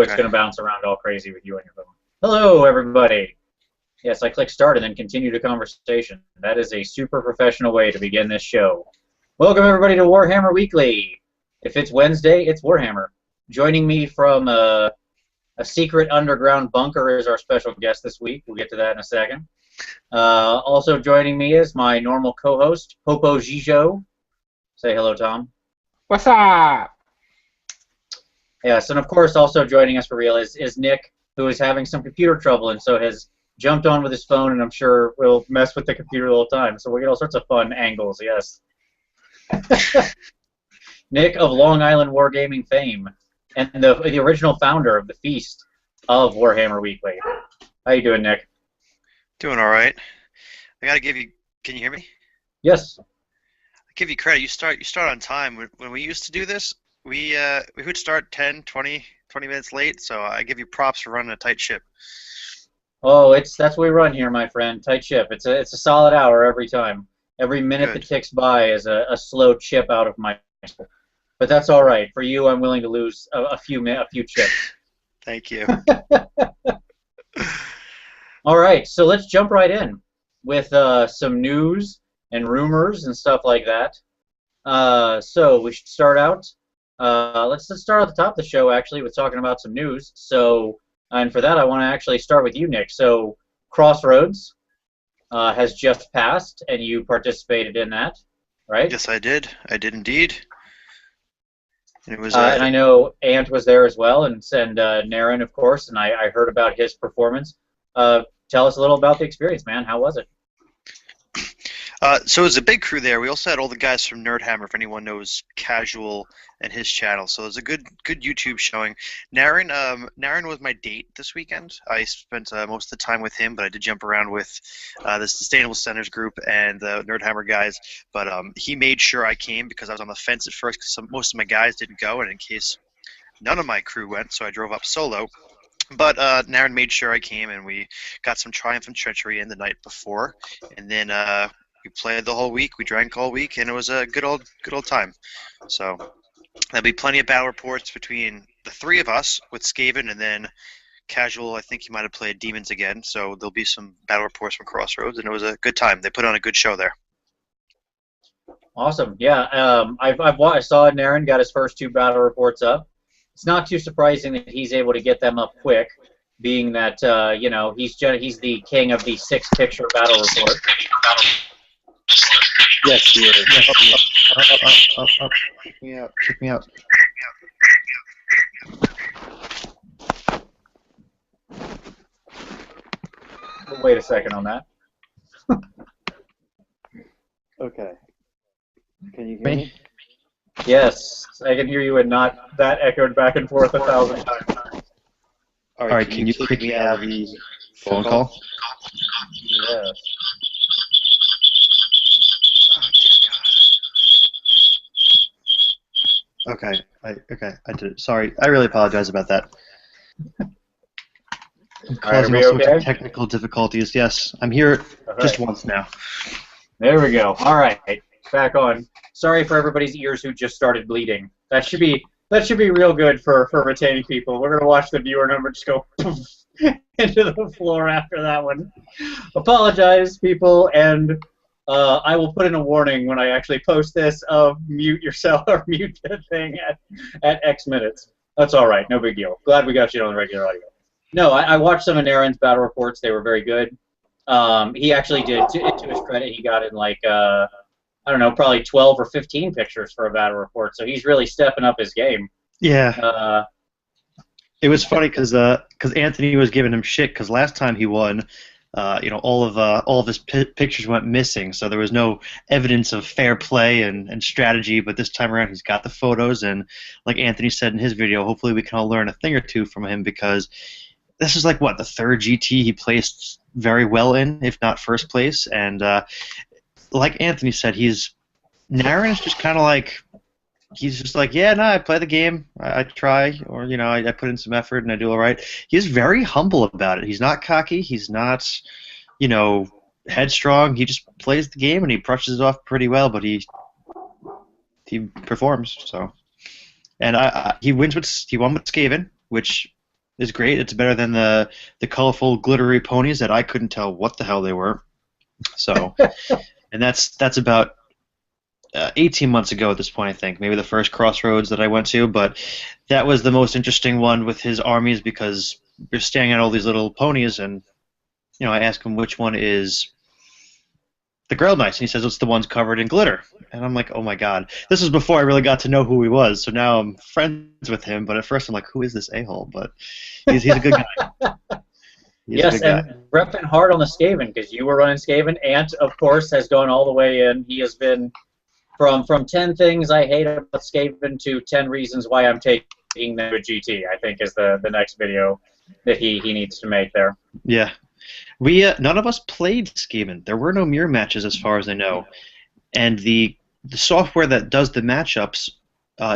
it's going to bounce around all crazy with you on your phone. Hello, everybody. Yes, I click start and then continue the conversation. That is a super professional way to begin this show. Welcome, everybody, to Warhammer Weekly. If it's Wednesday, it's Warhammer. Joining me from a secret underground bunker is our special guest this week. We'll get to that in a second. Also joining me is my normal co-host, Popo Gijo. Say hello, Tom. What's up? Yes, and of course also joining us for real is Nick, who is having some computer trouble and so has jumped on with his phone, and I'm sure will mess with the computer the whole time. So we'll get all sorts of fun angles, yes. Nick of Long Island Wargaming fame and the original founder of the Feast of Warhammer Weekly. How you doing, Nick? Doing all right. I gotta give you. Can you hear me? Yes. I give you credit. You start on time. When we used to do this, we would start 10, 20 minutes late. So I give you props for running a tight ship. Oh, that's what we run here, my friend. Tight ship. It's a solid hour every time. Every minute that ticks by is a slow chip out of my. But that's all right. For you, I'm willing to lose a few chips. Thank you. All right, so let's jump right in with some news and rumors and stuff like that. So we should start out. Let's start at the top of the show, actually, with talking about some news. So, and for that, I want to actually start with you, Nick. So, Crossroads has just passed, and you participated in that, right? Yes, I did. I did indeed. And it was. And I know Ant was there as well, and Naren, of course, and I heard about his performance. Tell us a little about the experience, man. How was it? So it was a big crew there. We also had all the guys from Nerdhammer, if anyone knows Casual and his channel. So it was a good YouTube showing. Naren was my date this weekend. I spent most of the time with him, but I did jump around with the Sustainable Centers group and the Nerdhammer guys. But he made sure I came because I was on the fence at first because most of my guys didn't go, and in case none of my crew went, so I drove up solo. But Naren made sure I came, and we got some Triumph and Treachery in the night before, and then we played the whole week. We drank all week, and it was a good old time. So there'll be plenty of battle reports between the three of us with Skaven, and then Casual. I think he might have played Demons again. So there'll be some battle reports from Crossroads, and it was a good time. They put on a good show there. Awesome. Yeah, I saw Naren got his first 2 battle reports up. It's not too surprising that he's able to get them up quick, being that you know, he's the king of the 6-picture battle report. Yes, he is. Up. Check me out. Wait a second on that. Okay. Can you hear me? Yes, I can hear you, and not that echoed back and forth 1,000 times. All right, can you kick me out of the phone call? Yes. Okay, I did it. Sorry, I really apologize about that. I'm causing all sorts of technical difficulties. Yes, I'm here just once now. There we go. All right, back on. Sorry for everybody's ears who just started bleeding. That should be real good for retaining people. We're gonna watch the viewer number just go into the floor after that one. Apologize, people, and I will put in a warning when I actually post this of mute yourself or mute the thing at X minutes. That's all right, no big deal. Glad we got you on the regular audio. No, I watched some of Naren's battle reports. They were very good. He actually did, to his credit, he got in like I don't know, probably 12 or 15 pictures for a battle report. So he's really stepping up his game. Yeah. It was funny because Anthony was giving him shit because last time he won, you know, all of his pictures went missing, so there was no evidence of fair play and strategy. But this time around, he's got the photos, and like Anthony said in his video, hopefully we can all learn a thing or two from him because this is like what, the 3rd GT he placed very well in, if not first place, and like Anthony said, Naren is just kind of like, he's just like, yeah, no, I play the game, I try, or, you know, I put in some effort and I do all right. He's very humble about it. He's not cocky. He's not, you know, headstrong. He just plays the game and he brushes it off pretty well, but he performs. So, and he won with Skaven, which is great. It's better than the colorful, glittery ponies that I couldn't tell what the hell they were. So, and that's about 18 months ago at this point, I think. Maybe the first Crossroads that I went to, but that was the most interesting one with his armies because you're staring at all these little ponies, and I ask him which one is the Grail Knights, and he says it's the ones covered in glitter. And I'm like, oh my god. This was before I really got to know who he was, so now I'm friends with him, but at first I'm like, who is this a-hole? But he's a good guy. Yes, and repping hard on the Skaven, because you were running Skaven. Ant, of course, has gone all the way in. He has been from 10 things I hate about Skaven to 10 reasons why I'm taking them to GT, I think is the next video that he needs to make there. Yeah. We none of us played Skaven. There were no mirror matches as far as I know. And the software that does the matchups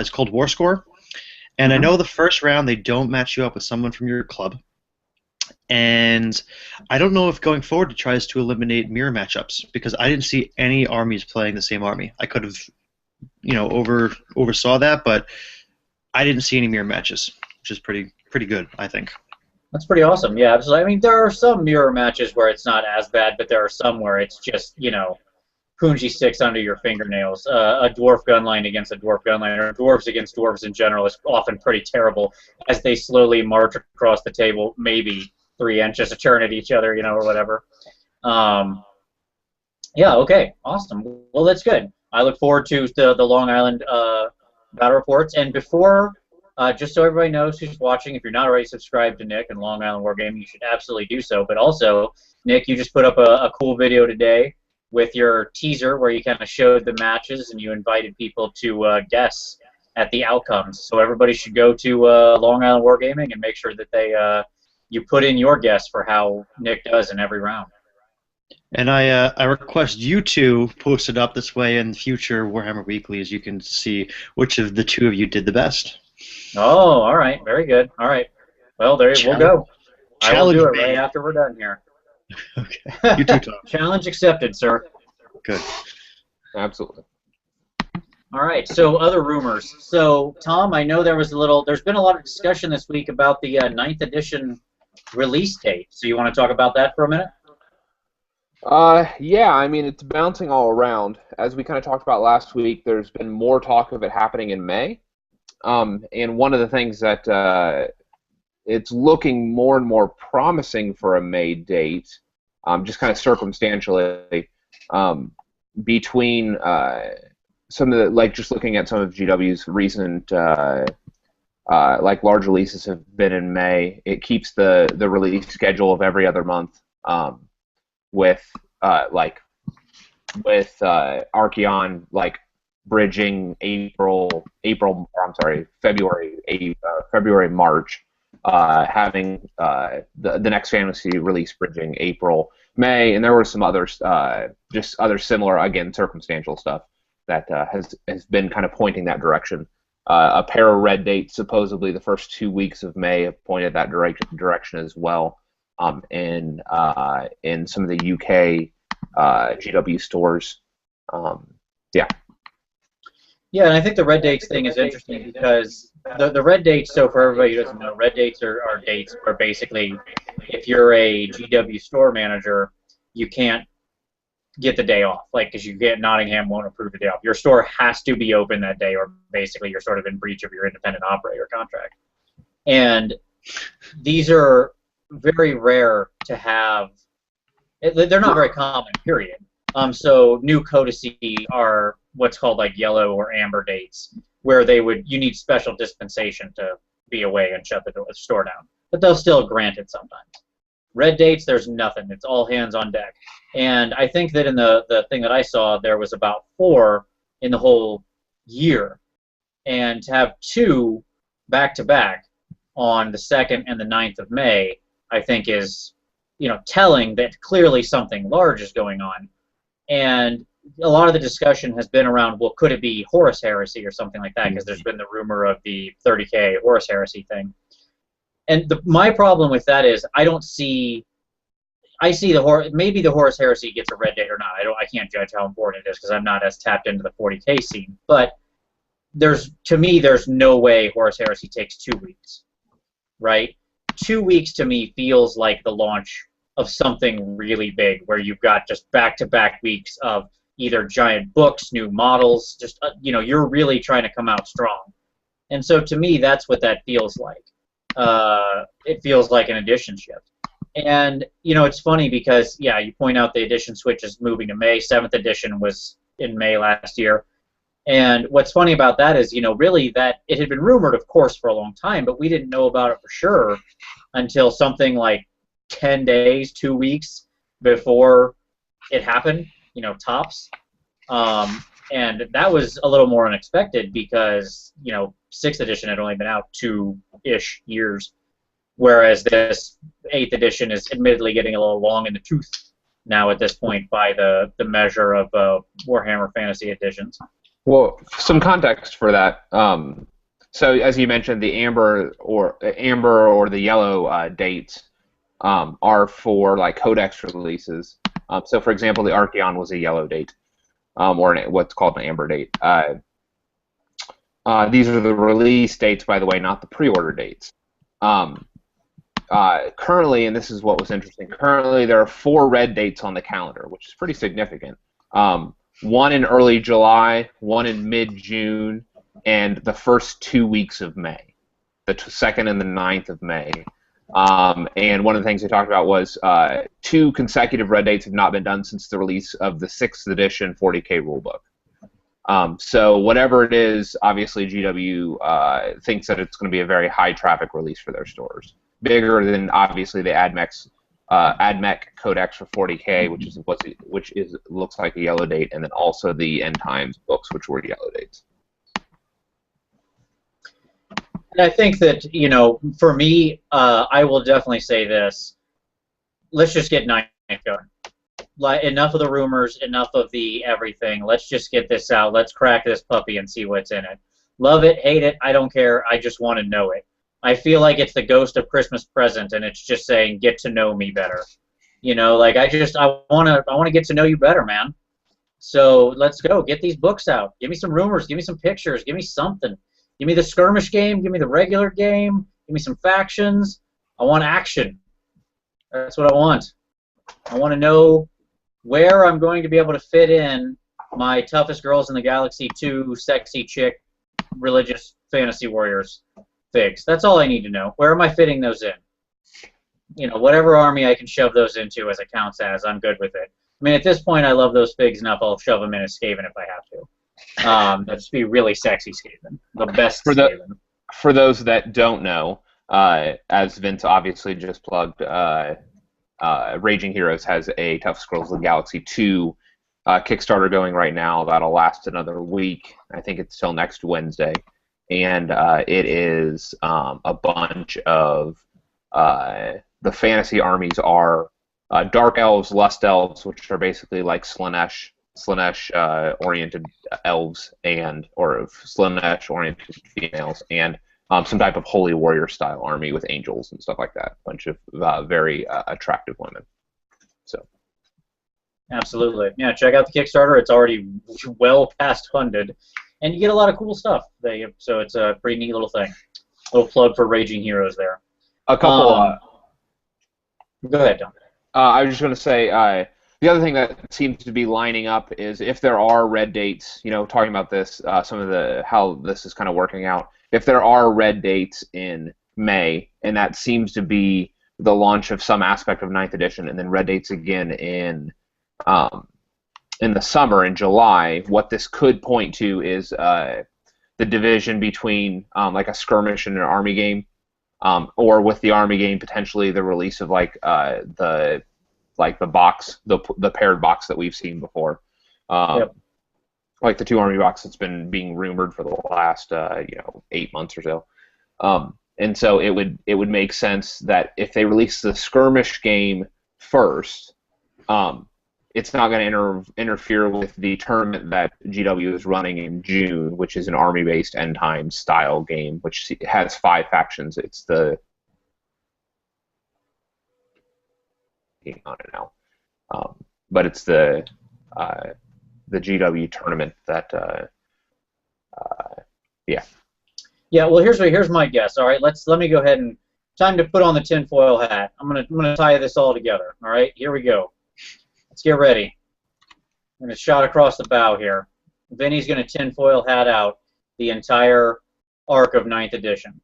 is called WarScore. And I know the first round they don't match you up with someone from your club. And I don't know if going forward it tries to eliminate mirror matchups because I didn't see any armies playing the same army. I could have, oversaw that, but I didn't see any mirror matches, which is pretty good, I think. That's pretty awesome. Yeah, absolutely. I mean, there are some mirror matches where it's not as bad, but there are some where it's just, Punji sticks under your fingernails. A dwarf gunline against a dwarf gunline, or dwarves against dwarves in general is often pretty terrible as they slowly march across the table, maybe 3 inches a turn at each other, or whatever. Yeah, okay, awesome. Well, that's good. I look forward to the Long Island battle reports. And before, just so everybody knows who's watching, if you're not already subscribed to Nick and Long Island Wargaming, you should absolutely do so. But also, Nick, you just put up a cool video today with your teaser where you kind of showed the matches and you invited people to guess at the outcomes. So everybody should go to Long Island Wargaming and make sure that you put in your guess for how Nick does in every round. And I request you to post it up this way in future Warhammer Weeklies. You can see which of the two of you did the best. Oh, all right. Very good. All right. Well, we'll go. I will do it right after we're done here. Okay. You too, Tom. Challenge accepted, sir. Good. Absolutely. All right. So other rumors. So Tom, I know there's been a lot of discussion this week about the 9th edition release date. So you want to talk about that for a minute? Yeah, I mean, it's bouncing all around. As we kind of talked about last week, there's been more talk of it happening in May. And one of the things that it's looking more and more promising for a May date, just kind of circumstantially, between some of the, just looking at some of GW's recent, large releases have been in May. It keeps the release schedule of every other month, with Archeon, bridging February, March, having the next fantasy release bridging April, May, and there were some others, just other similar, again, circumstantial stuff that has been kind of pointing that direction. A pair of red dates, supposedly the first 2 weeks of May, have pointed that direction as well. In some of the UK GW stores. Yeah. Yeah, and I think the red dates thing is interesting because the red dates, so for everybody who doesn't know, red dates are dates where basically if you're a GW store manager, you can't get the day off, because Nottingham won't approve the day off. Your store has to be open that day, or basically you're sort of in breach of your independent operator contract. And these are very rare to have. They're not very common, period. So new codices are what's called yellow or amber dates, where you need special dispensation to be away and shut the store down. But they'll still grant it sometimes. Red dates, there's nothing. It's all hands on deck. And I think that in the thing that I saw, there was about 4 in the whole year. And to have 2 back-to-back on the 2nd and the 9th of May, I think is, telling that clearly something large is going on. And a lot of the discussion has been around, well, could it be Horus Heresy or something like that? Because there's been the rumor of the 30K Horus Heresy thing. And my problem with that is I see maybe the Horus Heresy gets a red date or not. I can't judge how important it is because I'm not as tapped into the 40K scene. But to me, there's no way Horus Heresy takes 2 weeks, right? 2 weeks to me feels like the launch of something really big, where you've got just back-to-back weeks of either giant books, new models, just you're really trying to come out strong. And so to me, that's what that feels like. It feels like an edition shift. And it's funny because you point out the edition switch is moving to May. 7th edition was in May last year. And what's funny about that is, really that it had been rumored, of course, for a long time, but we didn't know about it for sure until something like 10 days, 2 weeks before it happened, tops. And that was a little more unexpected because, 6th edition had only been out 2-ish years, whereas this 8th edition is admittedly getting a little long in the tooth now at this point by the measure of Warhammer Fantasy editions. Well, some context for that. So as you mentioned, the amber or the yellow dates are for like codex releases. So for example, the Archeon was a yellow date, or what's called an amber date. These are the release dates, by the way, not the pre-order dates. Currently, and this is what was interesting, currently there are 4 red dates on the calendar, which is pretty significant. One in early July, one in mid-June, and the first 2 weeks of May, the 2nd and the 9th of May. And one of the things we talked about was 2 consecutive red dates have not been done since the release of the 6th edition 40K rulebook. So whatever it is, obviously GW thinks that it's going to be a very high traffic release for their stores. Bigger than obviously the AdMech Codex for 40K, which looks like a yellow date, and then also the End Times books, which were yellow dates. And I think that for me, I will definitely say this: let's just get 9th going. Enough of the rumors, enough of the everything. Let's just get this out. Let's crack this puppy and see what's in it. Love it, hate it, I don't care. I just want to know it. I feel like it's the ghost of Christmas present, and it's just saying, get to know me better. I want to get to know you better, man. So let's go. Get these books out. Give me some rumors. Give me some pictures. Give me something. Give me the skirmish game. Give me the regular game. Give me some factions. I want action. That's what I want. I want to know where I'm going to be able to fit in my Toughest Girls in the Galaxy 2 sexy chick religious fantasy warriors figs. That's all I need to know. Where am I fitting those in? Whatever army I can shove those into as it counts as, I'm good with it. I mean, at this point, I love those figs enough, I'll shove them in a Skaven if I have to. That'd just be really sexy Skaven. The best Skaven. For those that don't know, as Vince obviously just plugged, Raging Heroes has a Toughest Girls of the Galaxy 2 Kickstarter going right now. That'll last another week. I think it's till next Wednesday. And it is a bunch of the fantasy armies are Dark Elves, Lust Elves, which are basically like Slaanesh oriented elves or Slaanesh oriented females, and some type of holy warrior style army with angels and stuff like that. A bunch of very attractive women. So. Absolutely. Yeah, check out the Kickstarter. It's already well past funded. And you get a lot of cool stuff. So it's a pretty neat little thing. Little plug for Raging Heroes there. A couple. Go ahead, Tom. I was just going to say the other thing that seems to be lining up is if there are red dates. Talking about this, some of how this is kind of working out. If there are red dates in May, and that seems to be the launch of some aspect of 9th edition, and then red dates again in the summer, in July, what this could point to is the division between like a skirmish and an army game, or with the army game potentially the release of the box, the paired box that we've seen before, Yep. Like the 2 army box that's been being rumored for the last 8 months or so. And so it would make sense that if they release the skirmish game first, it's not going to interfere with the tournament that GW is running in June, which is an army-based end time style game, which has 5 factions. It's the on it now, but it's the GW tournament that yeah. Yeah. Well, here's my guess. All right, let me go ahead and time to put on the tinfoil hat. I'm gonna tie this all together. All right, here we go. Let's get ready. I'm gonna shot across the bow here. Vinny's gonna tinfoil hat out the entire arc of 9th edition.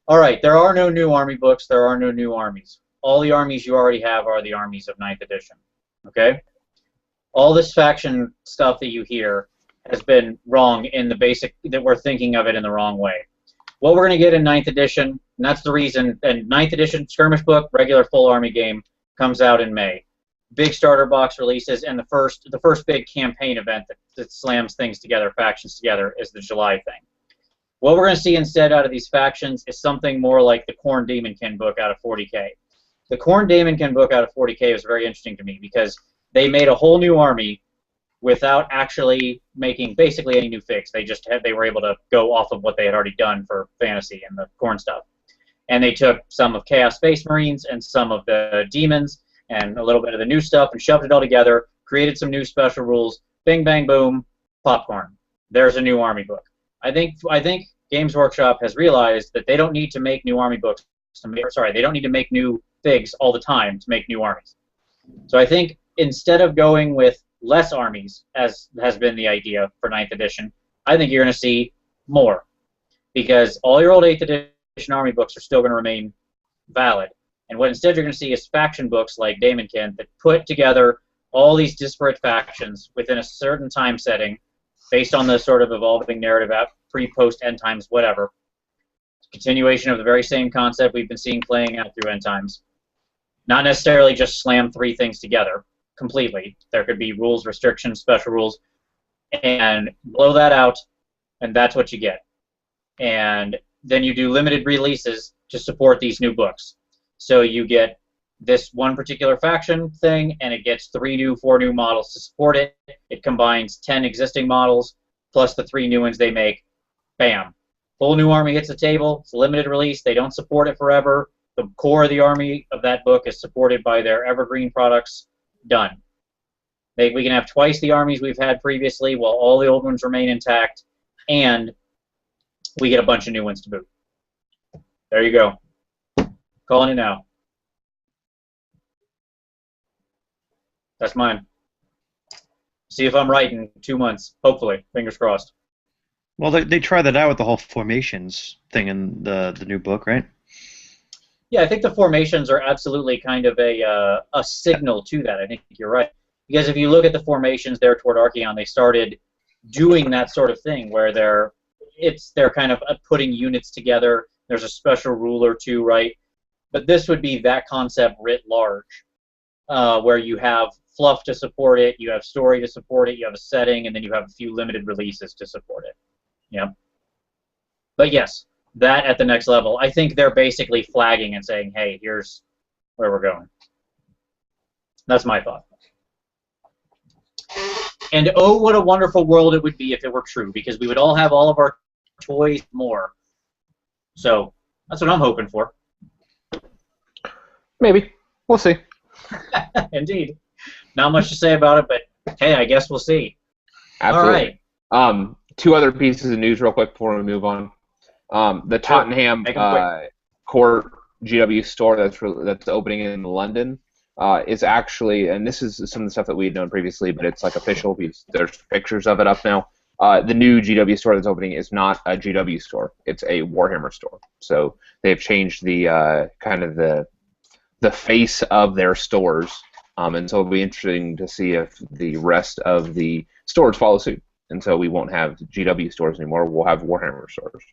All right, there are no new army books. There are no new armies. All the armies you already have are the armies of 9th edition. Okay? All this faction stuff that you hear has been wrong in the basic, that we're thinking of it in the wrong way. What we're going to get in 9th edition, and that's the reason, and 9th edition skirmish book, regular full army game, comes out in May. Big starter box releases, and the first big campaign event that slams things together, factions together, is the July thing. What we're going to see instead out of these factions is something more like the Khorne Daemonkin book out of 40K. The Khorne Daemonkin book out of 40K was very interesting to me because they made a whole new army without actually making basically any new figs. They were able to go off of what they had already done for fantasy and the Khorne stuff. And they took some of Chaos Space Marines and some of the demons and a little bit of the new stuff and shoved it all together, created some new special rules, bing bang boom, popcorn. There's a new army book. I think Games Workshop has realized that they don't need to make new army books. They don't need to make new figs all the time to make new armies. So I think instead of going with less armies, as has been the idea for 9th edition, I think you're going to see more. Because all your old 8th edition army books are still going to remain valid. And what instead you're going to see is faction books like Daemonkin that put together all these disparate factions within a certain time setting based on the sort of evolving narrative at pre, post, end times, whatever. Continuation of the very same concept we've been seeing playing out through end times. Not necessarily just slam 3 things together completely. There could be rules, restrictions, special rules, and blow that out, and that's what you get. And then you do limited releases to support these new books. So you get this one particular faction thing, and it gets 4 new models to support it. It combines 10 existing models, plus the 3 new ones they make. Bam. Full new army hits the table. It's a limited release. They don't support it forever. The core of the army of that book is supported by their evergreen products. Done. We can have twice the armies we've had previously while all the old ones remain intact, and we get a bunch of new ones to boot. There you go. Calling it now. That's mine. See if I'm right in 2 months. Hopefully. Fingers crossed. Well, they tried that out with the whole formations thing in the new book, right? Yeah, I think the formations are absolutely kind of a signal to that. I think you're right. Because if you look at the formations there toward Archaon, they started doing that sort of thing where they're kind of putting units together. There's a special rule or two, right? But this would be that concept writ large, where you have fluff to support it, you have story to support it, you have a setting, and then you have a few limited releases to support it. Yeah. But yes, that at the next level, I think they're basically flagging and saying, hey, here's where we're going. That's my thought. And oh, what a wonderful world it would be if it were true, because we would all have all of our toys more. So that's what I'm hoping for. Maybe. We'll see. Indeed. Not much to say about it, but hey, I guess we'll see. Absolutely. All right. 2 other pieces of news real quick before we move on. The Tottenham Court GW store that's opening in London is actually, and this is some of the stuff that we had known previously, but it's like official because there's pictures of it up now. The new GW store that's opening is not a GW store; it's a Warhammer store. So they've changed the kind of the face of their stores, and so it'll be interesting to see if the rest of the stores follow suit. And so we won't have GW stores anymore; we'll have Warhammer stores.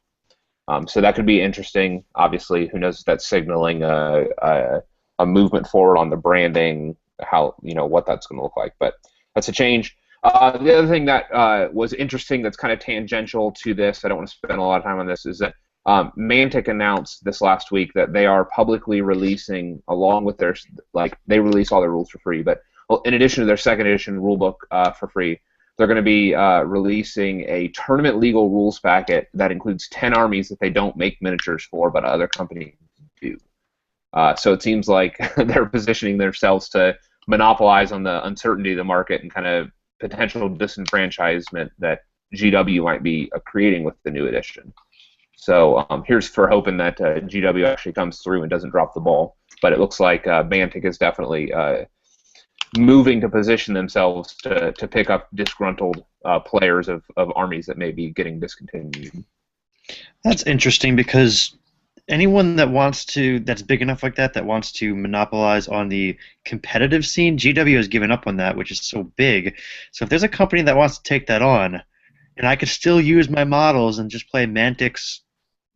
So that could be interesting. Obviously, who knows if that's signaling a movement forward on the branding, how what that's going to look like. But that's a change. The other thing that was interesting, that's kind of tangential to this, I don't want to spend a lot of time on this, is that Mantic announced this last week that they are publicly releasing, along with their they release all their rules for free, but in addition to their 2nd edition rulebook for free, they're going to be releasing a tournament legal rules packet that includes 10 armies that they don't make miniatures for, but other companies do. So it seems like they're positioning themselves to monopolize on the uncertainty of the market and kind of potential disenfranchisement that GW might be creating with the new edition. So here's for hoping that GW actually comes through and doesn't drop the ball. But it looks like Mantic is definitely moving to position themselves to pick up disgruntled players of armies that may be getting discontinued. That's interesting because anyone that's big enough like that wants to monopolize on the competitive scene, GW has given up on that, which is so big. So if there's a company that wants to take that on, and I could still use my models and just play Mantic's,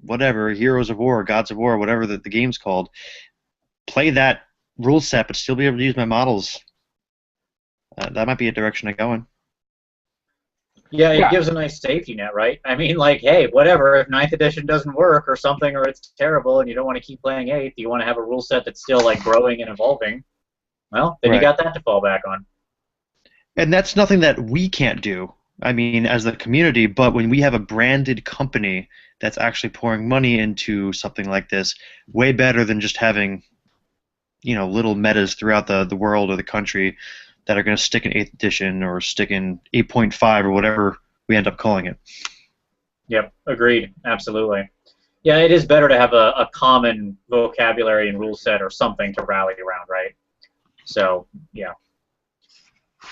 whatever, Heroes of War, Gods of War, whatever the game's called, play that rule set but still be able to use my models, that might be a direction to go in. Yeah, it gives a nice safety net, right? I mean, like, hey, whatever, if 9th edition doesn't work or something, or it's terrible and you don't want to keep playing 8th, you want to have a rule set that's still, like, growing and evolving, well, then you got that to fall back on. And that's nothing that we can't do, I mean, as the community, but when we have a branded company that's actually pouring money into something like this, way better than just having, little metas throughout the world or the country that are going to stick in 8th edition or stick in 8.5 or whatever we end up calling it. Yep, agreed. Absolutely. Yeah, it is better to have a common vocabulary and rule set or something to rally around, right? So, yeah.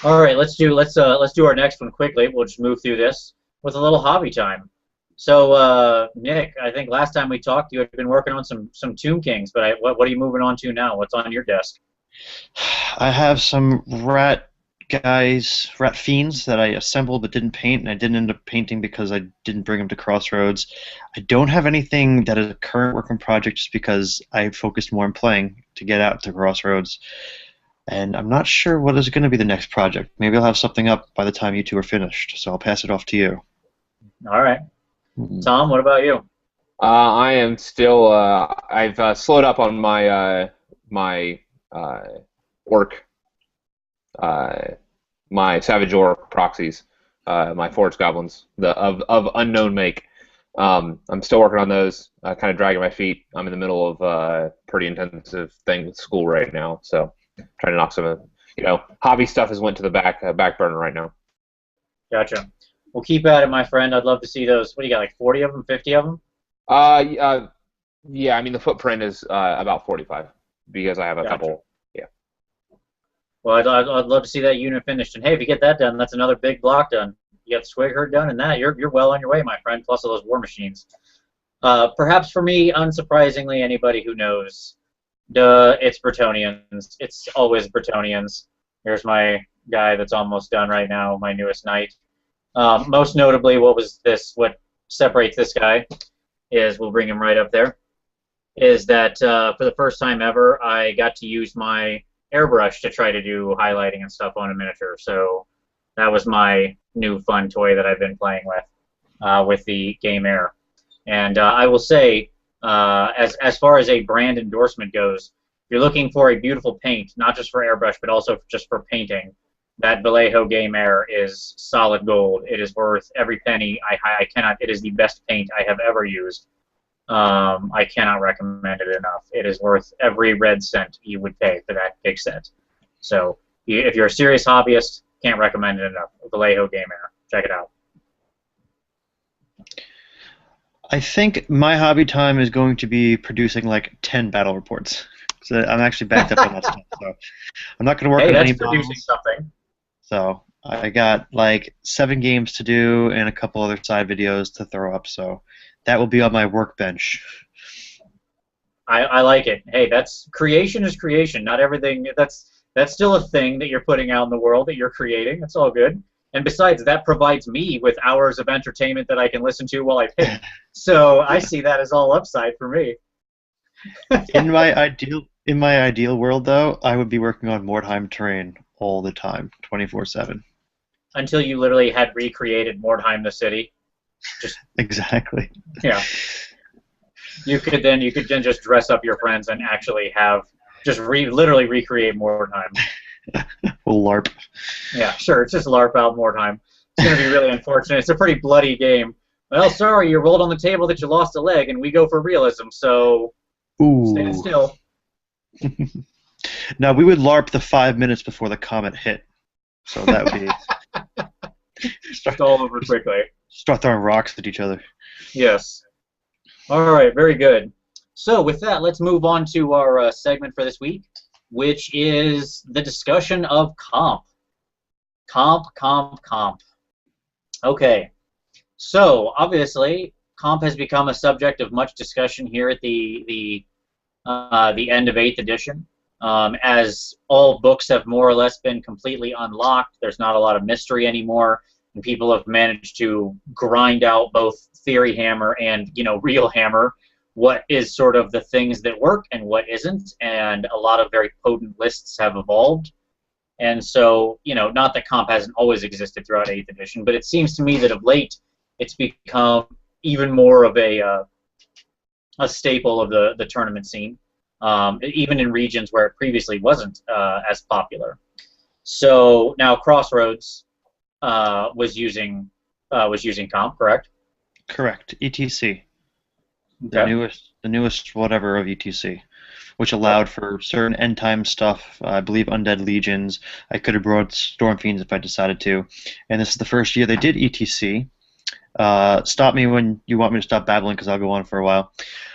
All right, let's do our next one quickly. We'll just move through this with a little hobby time. So, Nick, I think last time we talked, you had been working on some Tomb Kings, but what are you moving on to now? What's on your desk? I have some rat fiends that I assembled but didn't paint, and I didn't end up painting because I didn't bring them to Crossroads. I don't have anything that is a current working project just because I focused more on playing to get out to Crossroads. And I'm not sure what is going to be the next project. Maybe I'll have something up by the time you two are finished, so I'll pass it off to you. All right. Tom, what about you? I am still. I've slowed up on my orc, my savage orc proxies, my forest goblins, of unknown make. I'm still working on those. Kind of dragging my feet. I'm in the middle of a pretty intensive thing with school right now, so trying to knock some of hobby stuff has went to the back burner right now. Gotcha. Well, keep at it, my friend. I'd love to see those. What do you got, like 40 of them, 50 of them? Yeah. I mean, the footprint is about 45 because I have a couple. Yeah. Well, I'd love to see that unit finished. And hey, if you get that done, that's another big block done. You got the Swig Herd done, and that you're well on your way, my friend. Plus all those war machines. Perhaps for me, unsurprisingly, anybody who knows, it's Bretonnians. It's always Bretonnians. Here's my guy that's almost done right now, my newest knight. Most notably, what separates this guy is, we'll bring him right up there, is that for the first time ever, I got to use my airbrush to try to do highlighting and stuff on a miniature. So that was my new fun toy that I've been playing with the Game Air. And I will say, as far as a brand endorsement goes, if you're looking for a beautiful paint, not just for airbrush, but also just for painting, that Vallejo Game Air is solid gold. It is worth every penny. It is the best paint I have ever used. I cannot recommend it enough. It is worth every red cent you would pay for that big set. So if you're a serious hobbyist, can't recommend it enough. Vallejo Game Air. Check it out. I think my hobby time is going to be producing like 10 battle reports. So I'm actually backed up on that stuff. So I'm not going to work on any producing something. So I got like 7 games to do and a couple other side videos to throw up. So that will be on my workbench. I like it. Hey, creation is creation. Not everything. That's still a thing that you're putting out in the world that you're creating. That's all good. And besides, that provides me with hours of entertainment that I can listen to while I paint. So I see that as all upside for me. In my ideal world, though, I would be working on Mordheim terrain all the time, 24/7. Until you literally had recreated Mordheim the city. Exactly. Yeah. You could then just dress up your friends and actually have literally recreate Mordheim. We'll LARP. Yeah, sure. It's just LARP out Mordheim. It's going to be really unfortunate. It's a pretty bloody game. Well, sorry, you rolled on the table that you lost a leg, and we go for realism, so stand still. No, we would LARP the 5 minutes before the comet hit. So that would be... Just all over quickly. Start throwing rocks at each other. Yes. All right, very good. So with that, let's move on to our segment for this week, which is the discussion of comp. Comp. Okay, so obviously, comp has become a subject of much discussion here at the end of 8th edition. As all books have more or less been completely unlocked, there's not a lot of mystery anymore, and people have managed to grind out both theory hammer and real hammer what is sort of the things that work and what isn't, and a lot of very potent lists have evolved. And so, not that comp hasn't always existed throughout 8th edition, but it seems to me that of late it's become even more of a staple of the tournament scene, even in regions where it previously wasn't as popular. So now Crossroads was using comp, correct? Correct. ETC. Okay. The newest whatever of ETC, which allowed for certain end time stuff. I believe Undead Legions. I could have brought Storm Fiends if I decided to. And this is the first year they did ETC. Stop me when you want me to stop babbling, because I'll go on for a while.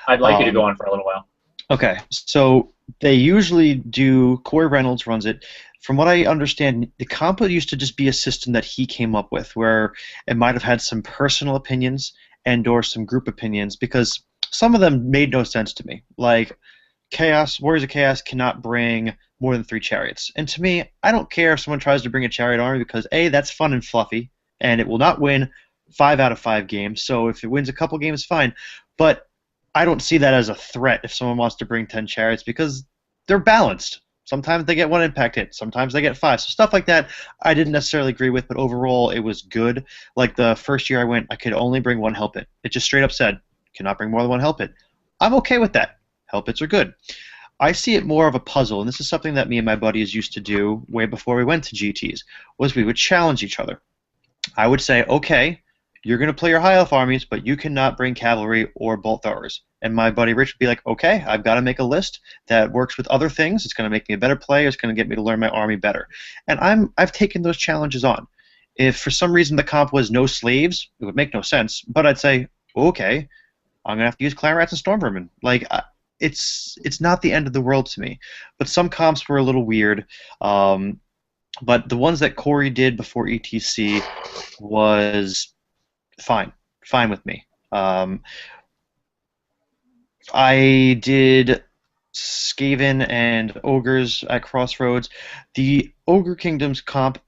I'd like you to go on for a little while. Okay, so they usually do. Corey Reynolds runs it. From what I understand, the comp used to just be a system that he came up with, where it might have had some personal opinions and/or some group opinions, because some of them made no sense to me. Like, Warriors of Chaos cannot bring more than 3 chariots. And to me, I don't care if someone tries to bring a chariot army, because A, that's fun and fluffy, and it will not win 5 out of 5 games. So if it wins a couple games, fine. But I don't see that as a threat if someone wants to bring 10 chariots, because they're balanced. Sometimes they get 1 impact hit, sometimes they get 5. So stuff like that I didn't necessarily agree with, but overall it was good. Like the first year I went, I could only bring 1 help hit. It just straight up said, cannot bring more than 1 help hit. I'm okay with that. Help hits are good. I see it more of a puzzle, and this is something that me and my buddies used to do way before we went to GTs, was we would challenge each other. I would say, okay, you're going to play your high elf armies, but you cannot bring cavalry or bolt throwers. And my buddy Rich would be like, okay, I've got to make a list that works with other things. It's going to make me a better player. It's going to get me to learn my army better. And I've taken those challenges on. If for some reason the comp was no slaves, it would make no sense. But I'd say, okay, I'm going to have to use clan rats and storm vermin. Like, it's not the end of the world to me. But some comps were a little weird. But the ones that Corey did before ETC was fine with me. I did Skaven and Ogres at Crossroads. The Ogre Kingdom's comp,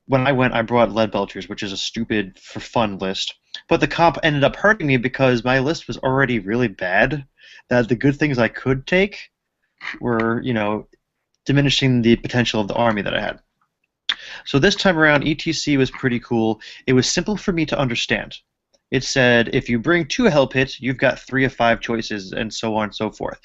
when I went, I brought Lead Belchers, which is a stupid for fun list. But the comp ended up hurting me because my list was already really bad, that the good things I could take were, diminishing the potential of the army that I had. So this time around, ETC was pretty cool. It was simple for me to understand. It said if you bring 2 help hits, you've got 3 of 5 choices, and so on and so forth.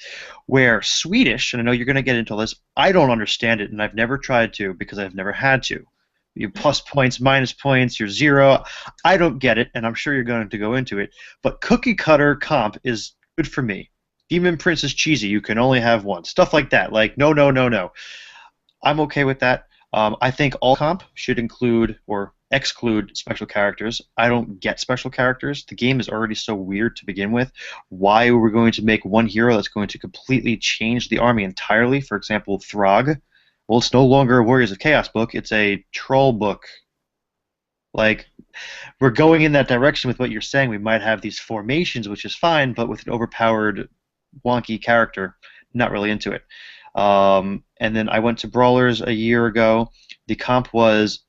Where Swedish, and I know you're going to get into this, I don't understand it, and I've never tried to because I've never had to. You plus points, minus points, you're 0. I don't get it, and I'm sure you're going to go into it. But cookie cutter comp is good for me. Demon Prince is cheesy. You can only have 1. Stuff like that. Like, no. I'm okay with that. I think all comp should include or exclude special characters. I don't get special characters. The game is already so weird to begin with. Why are we going to make one hero that's going to completely change the army entirely? For example, Throg. Well, it's no longer a Warriors of Chaos book. It's a troll book. Like, we're going in that direction with what you're saying. We might have these formations, which is fine, but with an overpowered, wonky character, not really into it. And then I went to Brawlers a year ago. The comp was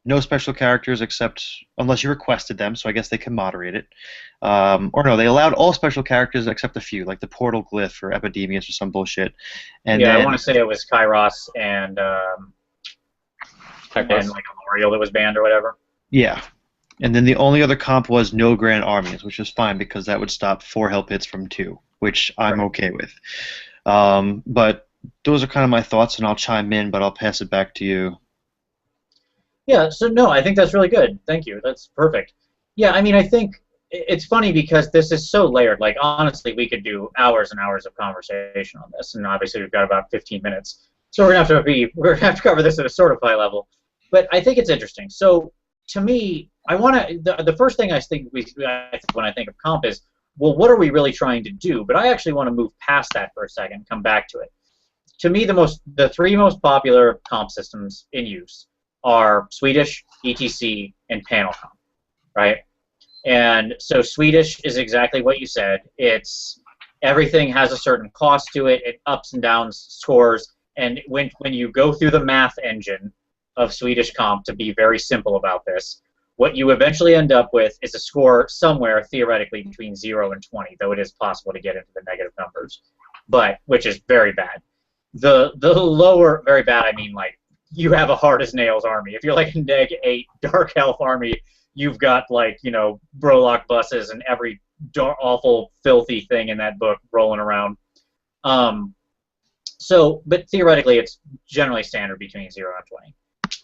no special characters except unless you requested them, so I guess they can moderate it. Or no, they allowed all special characters except a few, like the Portal Glyph or Epidemius or some bullshit. And yeah, then, I want to say it was Kairos and like a L'Oreal that was banned or whatever. Yeah. And then the only other comp was no Grand Armies, which is fine because that would stop 4 help hits from 2, which I'm okay with. But those are kind of my thoughts, and I'll chime in, but I'll pass it back to you. Yeah, so no, I think that's really good. Thank you. That's perfect. Yeah, I mean, I think it's funny because this is so layered. Like, honestly, we could do hours and hours of conversation on this, and obviously we've got about 15 minutes. So we're gonna have to cover this at a sort of high level. But I think it's interesting. So to me, I want to. The first thing I think when I think of comp is well, what are we really trying to do? But I actually want to move past that for a second and come back to it. To me, the three most popular comp systems in use are Swedish, ETC, and panel comp, right? And so Swedish is exactly what you said. It's everything has a certain cost to it. It ups and downs scores. And when you go through the math engine of Swedish comp, to be very simple about this, what you eventually end up with is a score somewhere theoretically between 0 and 20, though it is possible to get into the negative numbers, but which is very bad. The lower, very bad, I mean like you have a hard as nails army. If you're like a neg 8 dark elf army, you've got like, you know, Brolock buses and every awful filthy thing in that book rolling around. But theoretically it's generally standard between 0 and 20.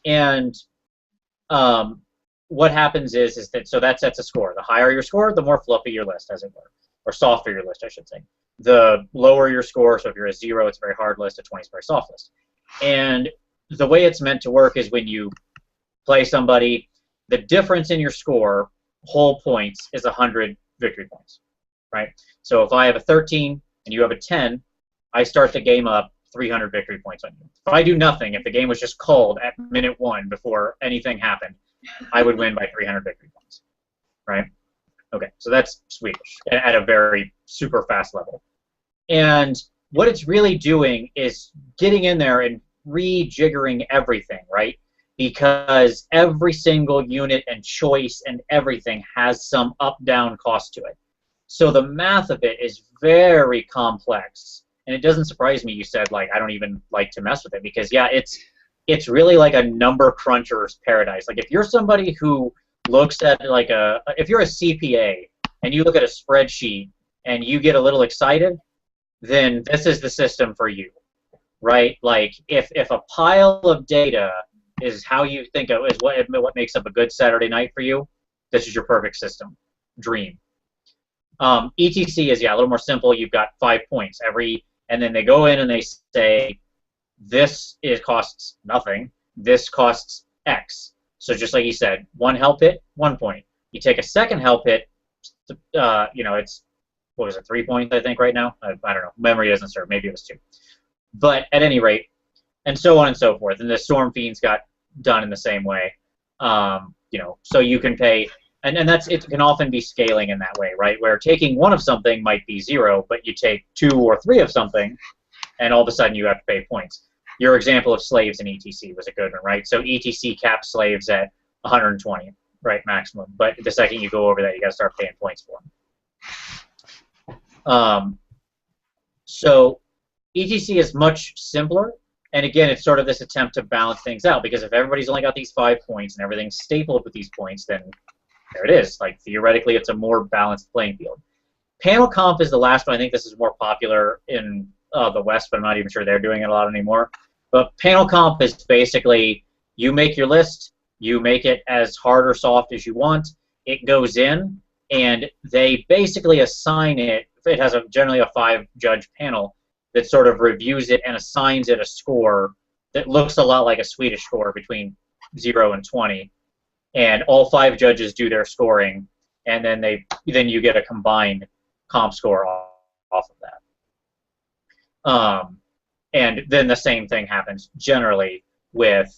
And what happens is that, so that sets a score. The higher your score, the more fluffy your list, as it were. Or softer your list, I should say. The lower your score, so if you're a 0, it's a very hard list, a 20 is a very soft list. And the way it's meant to work is when you play somebody, the difference in your score, whole points, is 100 victory points, right? So if I have a 13 and you have a 10, I start the game up 300 victory points on you. If I do nothing, if the game was just called at minute 1 before anything happened, I would win by 300 victory points, right? Okay, so that's Swedish at a very super fast level. And what it's really doing is getting in there and rejiggering everything, right? Because every single unit and choice and everything has some up-down cost to it. So the math of it is very complex. And it doesn't surprise me you said, like, I don't even like to mess with it, because, yeah, it's really like a number cruncher's paradise. Like, if you're somebody who looks at, like, if you're a CPA and you look at a spreadsheet and you get a little excited, then this is the system for you, right? Like, if a pile of data is how you think of, is what makes up a good Saturday night for you, this is your perfect system. Dream. ETC is, yeah, a little more simple. You've got 5 points and then they go in and they say, this costs nothing, this costs X. So just like you said, 1 help hit, 1 point. You take a second help hit, it's, what was it, 3 points, I think, right now? I don't know. Memory doesn't serve. Maybe it was 2. But at any rate, and so on and so forth. And the Storm Fiends got done in the same way. So you can pay, and it can often be scaling in that way, right? Where taking 1 of something might be 0, but you take 2 or 3 of something, and all of a sudden you have to pay points. Your example of slaves in ETC was a good one, right? So ETC caps slaves at 120, right, maximum. But the second you go over that, you got to start paying points for them. So ETC is much simpler, and again, it's sort of this attempt to balance things out, because if everybody's only got these 5 points and everything's stapled with these points, then there it is. Like, theoretically, it's a more balanced playing field. Panel comp is the last one. I think this is more popular in the West, but I'm not even sure they're doing it a lot anymore. But panel comp is basically, you make your list, you make it as hard or soft as you want, it goes in, and they basically assign it. It has generally a 5-judge panel that sort of reviews it and assigns it a score that looks a lot like a Swedish score between 0 and 20. And all 5 judges do their scoring, and then you get a combined comp score off of that. And then the same thing happens generally with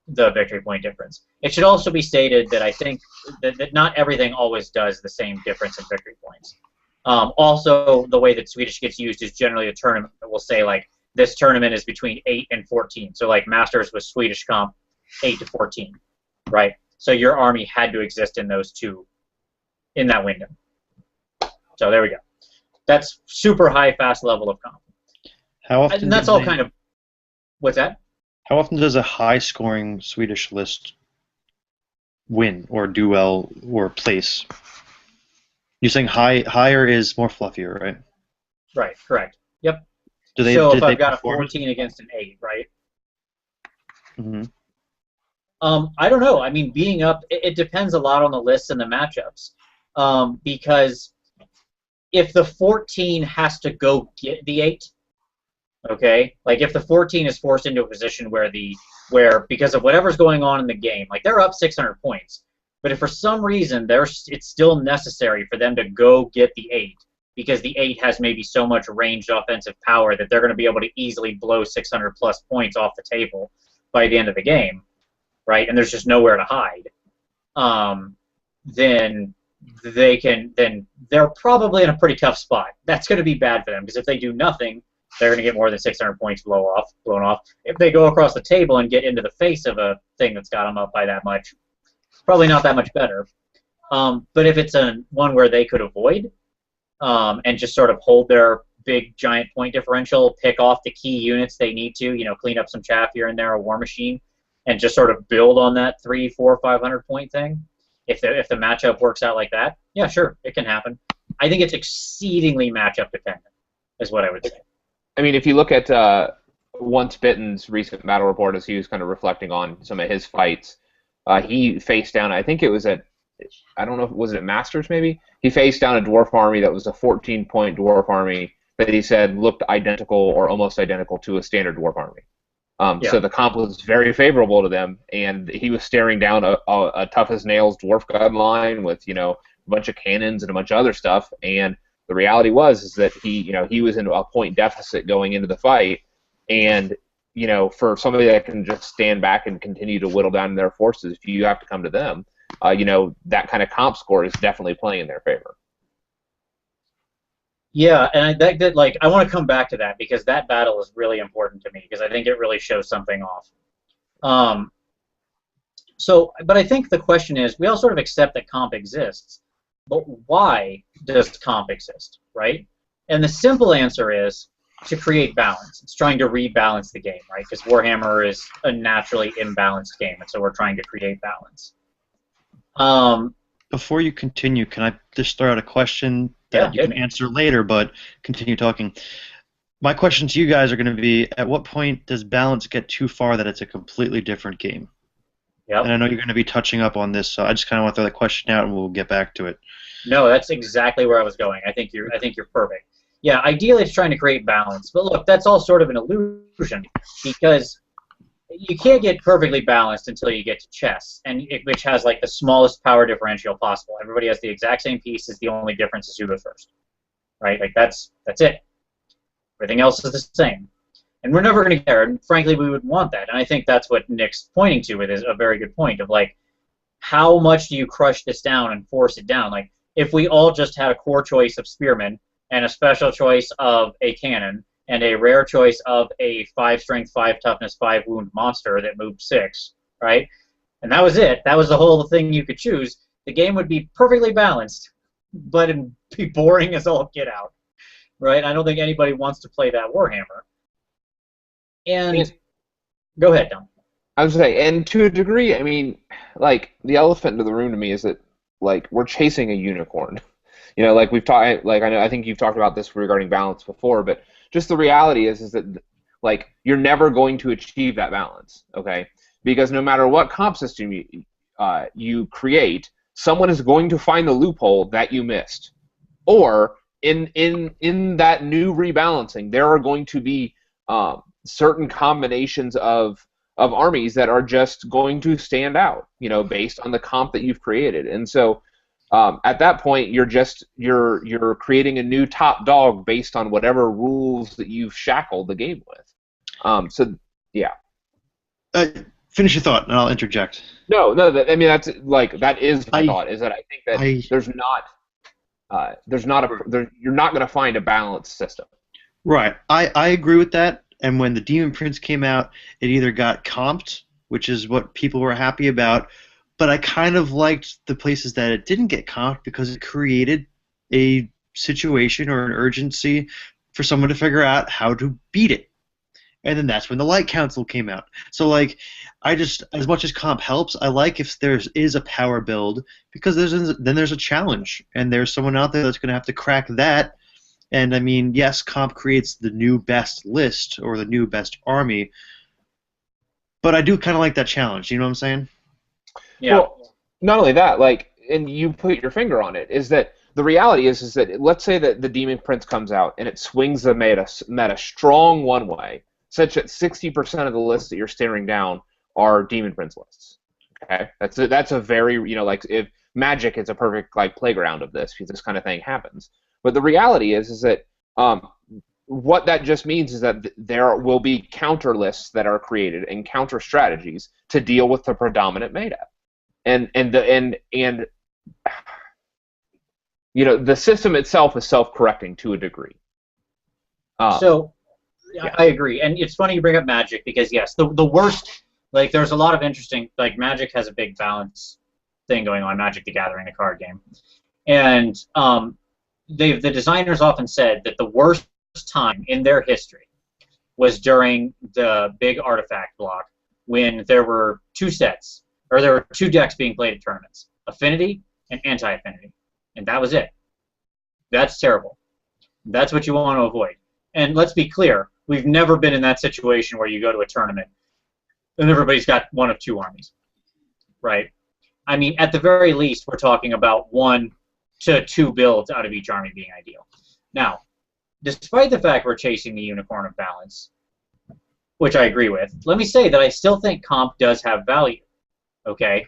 the victory point difference. It should also be stated that I think that not everything always does the same difference in victory points. Also, the way that Swedish gets used is generally a tournament that will say, like, this tournament is between 8 and 14. So, like, Masters was Swedish comp 8 to 14, right? So your army had to exist in those two, in that window. So there we go. That's super high, fast level of comp. How often? And that's all kind of. What's that? How often does a high-scoring Swedish list win, or do well, or place? You're saying higher is more fluffier, right? Right. Correct. Yep. So if I've got a 14 against an 8, right? Mm-hmm. I don't know. I mean, being up, it depends a lot on the lists and the matchups. Because if the 14 has to go get the 8, okay, like if the 14 is forced into a position where because of whatever's going on in the game, like they're up 600 points, but if for some reason it's still necessary for them to go get the 8, because the 8 has maybe so much ranged offensive power that they're going to be able to easily blow 600 plus points off the table by the end of the game, right? And there's just nowhere to hide. Then they're probably in a pretty tough spot. That's going to be bad for them, because if they do nothing, they're going to get more than 600 points blown off. If they go across the table and get into the face of a thing that's got them up by that much, probably not that much better. But if it's one where they could avoid and just sort of hold their big giant point differential, pick off the key units they need to, clean up some chaff here and there, a war machine, and just sort of build on that 300, 400, 500 point thing. If the matchup works out like that, yeah, sure, it can happen. I think it's exceedingly matchup dependent, is what I would say. I mean, if you look at Once Bitten's recent battle report, as he was kind of reflecting on some of his fights, he faced down, I think it was at, I don't know, was it at Masters maybe? He faced down a dwarf army that was a 14-point dwarf army that he said looked identical or almost identical to a standard dwarf army. So the comp was very favorable to them, and he was staring down a tough-as-nails dwarf gun line with, a bunch of cannons and a bunch of other stuff, and the reality is that he was in a point deficit going into the fight, and, for somebody that can just stand back and continue to whittle down their forces, if you have to come to them, that kind of comp score is definitely playing in their favor. Yeah, and I want to come back to that, because that battle is really important to me, because I think it really shows something off. But I think the question is, we all sort of accept that comp exists, but why does comp exist, right? And the simple answer is to create balance. It's trying to rebalance the game, right? Because Warhammer is a naturally imbalanced game, and so we're trying to create balance. Before you continue, can I just throw out a question that you can answer later, but continue talking? My question to you guys are going to be, at what point does balance get too far that it's a completely different game? Yep. And I know you're going to be touching up on this, so I just kind of want to throw the question out, and we'll get back to it. No, that's exactly where I was going. I think you're perfect. Yeah, ideally it's trying to create balance, but look, that's all sort of an illusion, because you can't get perfectly balanced until you get to chess, which has like the smallest power differential possible. Everybody has the exact same pieces. The only difference is who goes first, right? Like that's it. Everything else is the same, and we're never going to get there. And frankly, we would want that. And I think that's what Nick's pointing to with is a very good point of like, how much do you crush this down and force it down? Like if we all just had a core choice of spearmen and a special choice of a cannon, and a rare choice of a 5 strength, 5 toughness, 5 wound monster that moved 6, right? And that was it. That was the whole thing you could choose. The game would be perfectly balanced, but it'd be boring as all get out, right? I don't think anybody wants to play that Warhammer. And go ahead, Tom. I was going to say, and to a degree, I mean, like, the elephant in the room to me is that, like, we're chasing a unicorn. Like we've talked, like I think you've talked about this regarding balance before, but just the reality is that like you're never going to achieve that balance, okay? Because no matter what comp system you create, someone is going to find the loophole that you missed, or in that new rebalancing, there are going to be certain combinations of armies that are just going to stand out, based on the comp that you've created, and so. At that point, you're creating a new top dog based on whatever rules that you've shackled the game with. So yeah. Finish your thought, and I'll interject. No. That is my thought. Is that I think that you're not going to find a balanced system. Right. I agree with that. And when the Demon Prince came out, it either got comped, which is what people were happy about. But I kind of liked the places that it didn't get comped because it created a situation or an urgency for someone to figure out how to beat it. And then that's when the Light Council came out. So, like, as much as comp helps, I like if there is a power build because then there's a challenge. And there's someone out there that's going to have to crack that. And, I mean, yes, comp creates the new best list or the new best army. But I do kind of like that challenge. You know what I'm saying? Yeah. Well, not only that, like, and you put your finger on it, is that the reality is that let's say that the Demon Prince comes out and it swings the meta strong one way, such that 60% of the lists that you're staring down are Demon Prince lists. Okay, that's a very like if Magic is a perfect like playground of this because this kind of thing happens. But the reality is that what that just means is that there will be counter lists that are created and counter strategies to deal with the predominant meta, and you know, the system itself is self-correcting to a degree. So I agree, and it's funny you bring up Magic because yes, the worst, like there's a lot of interesting, like Magic has a big balance thing going on, Magic the Gathering, the card game, and the designers often said that the worst time in their history was during the big artifact block when there were two sets, or there were two decks being played at tournaments, Affinity and Anti-Affinity, and that was it. That's terrible. That's what you want to avoid. And let's be clear, we've never been in that situation where you go to a tournament and everybody's got one of two armies, right? I mean, at the very least, we're talking about 1 to 2 builds out of each army being ideal. Now, despite the fact we're chasing the unicorn of balance, which I agree with, let me say that I still think comp does have value, okay?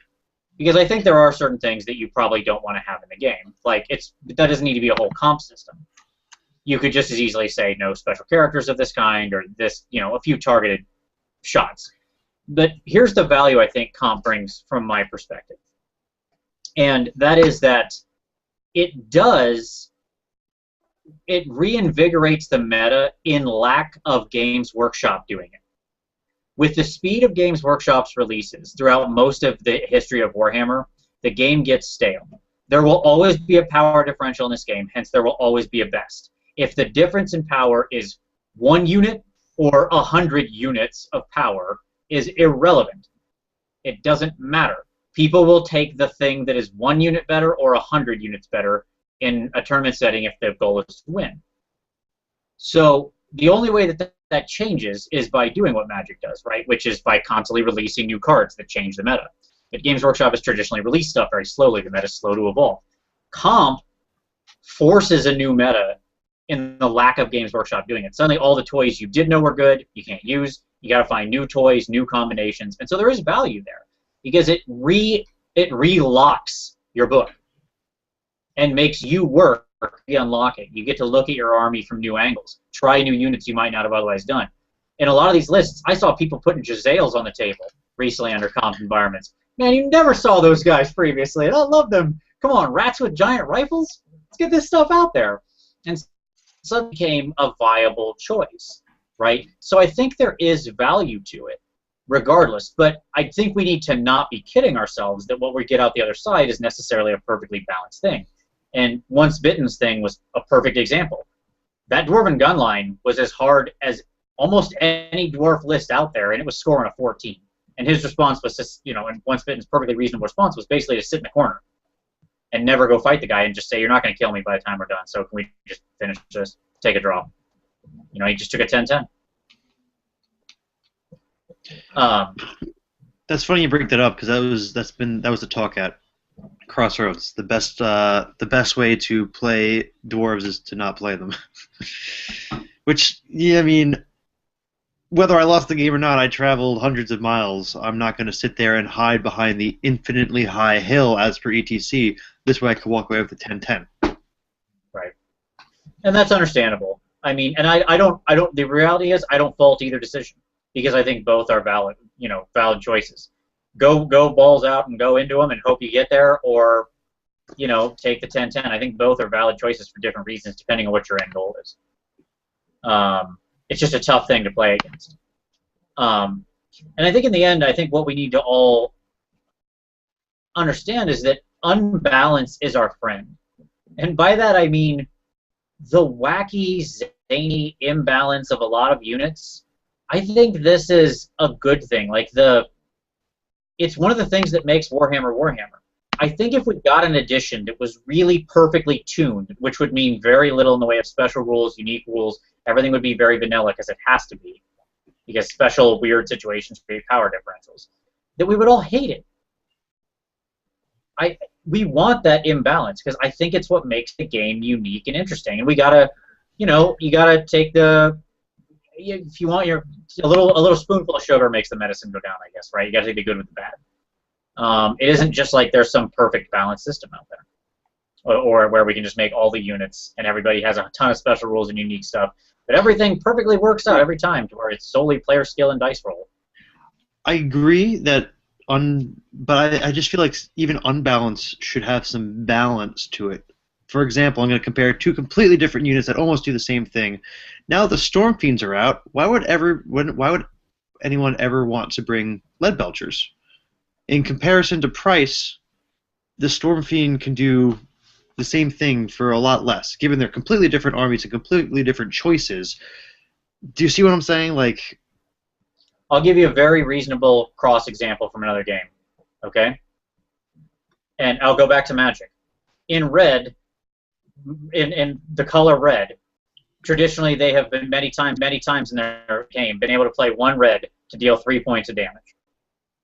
Because I think there are certain things that you probably don't want to have in the game. Like, that doesn't need to be a whole comp system. You could just as easily say no special characters of this kind, or this, you know, a few targeted shots. But here's the value I think comp brings from my perspective. And that is that it reinvigorates the meta in lack of Games Workshop doing it. With the speed of Games Workshop's releases throughout most of the history of Warhammer, the game gets stale. There will always be a power differential in this game, hence there will always be a best. If the difference in power is 1 unit or 100 units of power is irrelevant. It doesn't matter. People will take the thing that is 1 unit better or 100 units better in a tournament setting if the goal is to win. So the only way that changes is by doing what Magic does, right? Which is by constantly releasing new cards that change the meta. But Games Workshop has traditionally released stuff very slowly. The meta is slow to evolve. Comp forces a new meta in the lack of Games Workshop doing it. Suddenly all the toys you did know were good, you can't use. You got to find new toys, new combinations. And so there is value there because it relocks your book and makes you work to unlock it. You get to look at your army from new angles, try new units you might not have otherwise done. In a lot of these lists, I saw people putting Jezzails on the table recently under comp environments. Man, you never saw those guys previously, and I love them. Come on, rats with giant rifles? Let's get this stuff out there. And so it became a viable choice, right? So I think there is value to it, regardless. But I think we need to not be kidding ourselves that what we get out the other side is necessarily a perfectly balanced thing. And Once Bitten's thing was a perfect example. That Dwarven gun line was as hard as almost any dwarf list out there, and it was scoring a 14. And his response was just, you know, and Once Bitten's perfectly reasonable response was basically to sit in the corner and never go fight the guy and just say, you're not going to kill me by the time we're done, so can we just finish this, take a draw? You know, he just took a 10-10. That's funny you bring that up because that was the talk at Crossroads. The best way to play dwarves is to not play them. Which, yeah, I mean, whether I lost the game or not, I traveled hundreds of miles. I'm not going to sit there and hide behind the infinitely high hill as per ETC. This way I could walk away with a 10-10. Right. And that's understandable. I mean, and I don't, the reality is I don't fault either decision because I think both are valid, you know, valid choices. Go balls out and go into them and hope you get there, or, you know, take the 10-10. I think both are valid choices for different reasons depending on what your end goal is. It's just a tough thing to play against. And I think in the end, I think what we need to all understand is that unbalance is our friend. And by that I mean the wacky, zany imbalance of a lot of units. I think this is a good thing. Like it's one of the things that makes Warhammer Warhammer. I think if we got an edition that was really perfectly tuned, which would mean very little in the way of special rules, unique rules, everything would be very vanilla because it has to be, because special weird situations create power differentials, that we would all hate it. We want that imbalance because I think it's what makes the game unique and interesting. And we gotta, you know, you gotta take if you want a little spoonful of sugar makes the medicine go down, I guess, right? You gotta take the good with the bad. It isn't just like there's some perfect balanced system out there. or where we can just make all the units and everybody has a ton of special rules and unique stuff. But everything perfectly works out every time to where it's solely player skill and dice roll. I agree that but I just feel like even unbalanced should have some balance to it. For example, I'm going to compare two completely different units that almost do the same thing. Now the Storm Fiends are out. Why would anyone ever want to bring Lead Belchers? In comparison to price, the Storm Fiend can do the same thing for a lot less, given they're completely different armies and completely different choices. Do you see what I'm saying? Like, I'll give you a very reasonable cross example from another game, okay? And I'll go back to Magic. In red, in the color red, traditionally they have been many times in their game been able to play 1 red to deal 3 points of damage,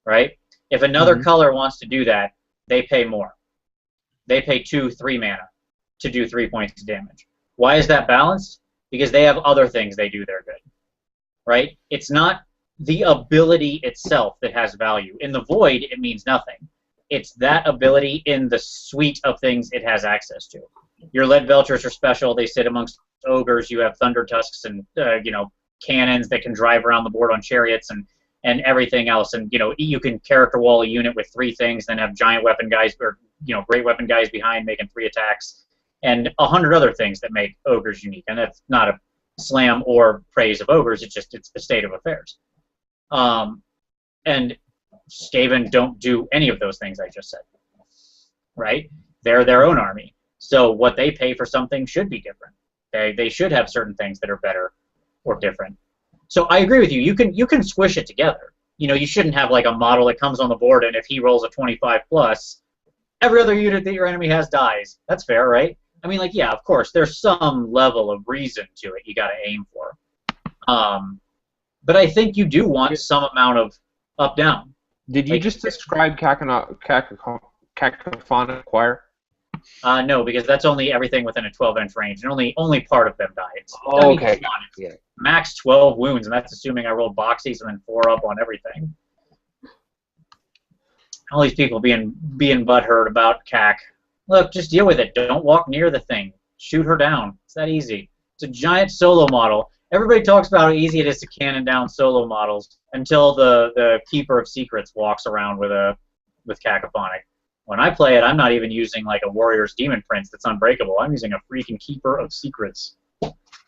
right? If another color wants to do that, they pay more. They pay 2-3 mana to do 3 points of damage. Why is that balanced? Because they have other things they do they're good, right? It's not the ability itself that has value. In the Void, it means nothing. It's that ability in the suite of things it has access to. Your Lead Belchers are special. They sit amongst ogres. You have Thunder Tusks and cannons that can drive around the board on chariots and everything else. And you can character wall a unit with 3 things, then have giant weapon guys or great weapon guys behind making 3 attacks, and 100 other things that make ogres unique. And that's not a slam or praise of ogres. It's the state of affairs. And Skaven don't do any of those things I just said, right? They're their own army. So what they pay for something should be different. They should have certain things that are better or different. So I agree with you. You can squish it together. You shouldn't have like a model that comes on the board and if he rolls a 25 plus, every other unit that your enemy has dies. That's fair, right? I mean, yeah, of course, there's some level of reason to it you got to aim for. But I think you do want some amount of up-down. Did you just describe cacophonic choir? No, because that's only everything within a 12-inch range, and only part of them die. Okay. Yeah. Max 12 wounds, and that's assuming I rolled boxies and then 4 up on everything. All these people being butthurt about CAC. Look, just deal with it. Don't walk near the thing. Shoot her down. It's that easy. It's a giant solo model. Everybody talks about how easy it is to cannon down solo models until the Keeper of Secrets walks around with Cacophonic. When I play it, I'm not even using like a Warrior's Demon Prince that's unbreakable. I'm using a freaking Keeper of Secrets.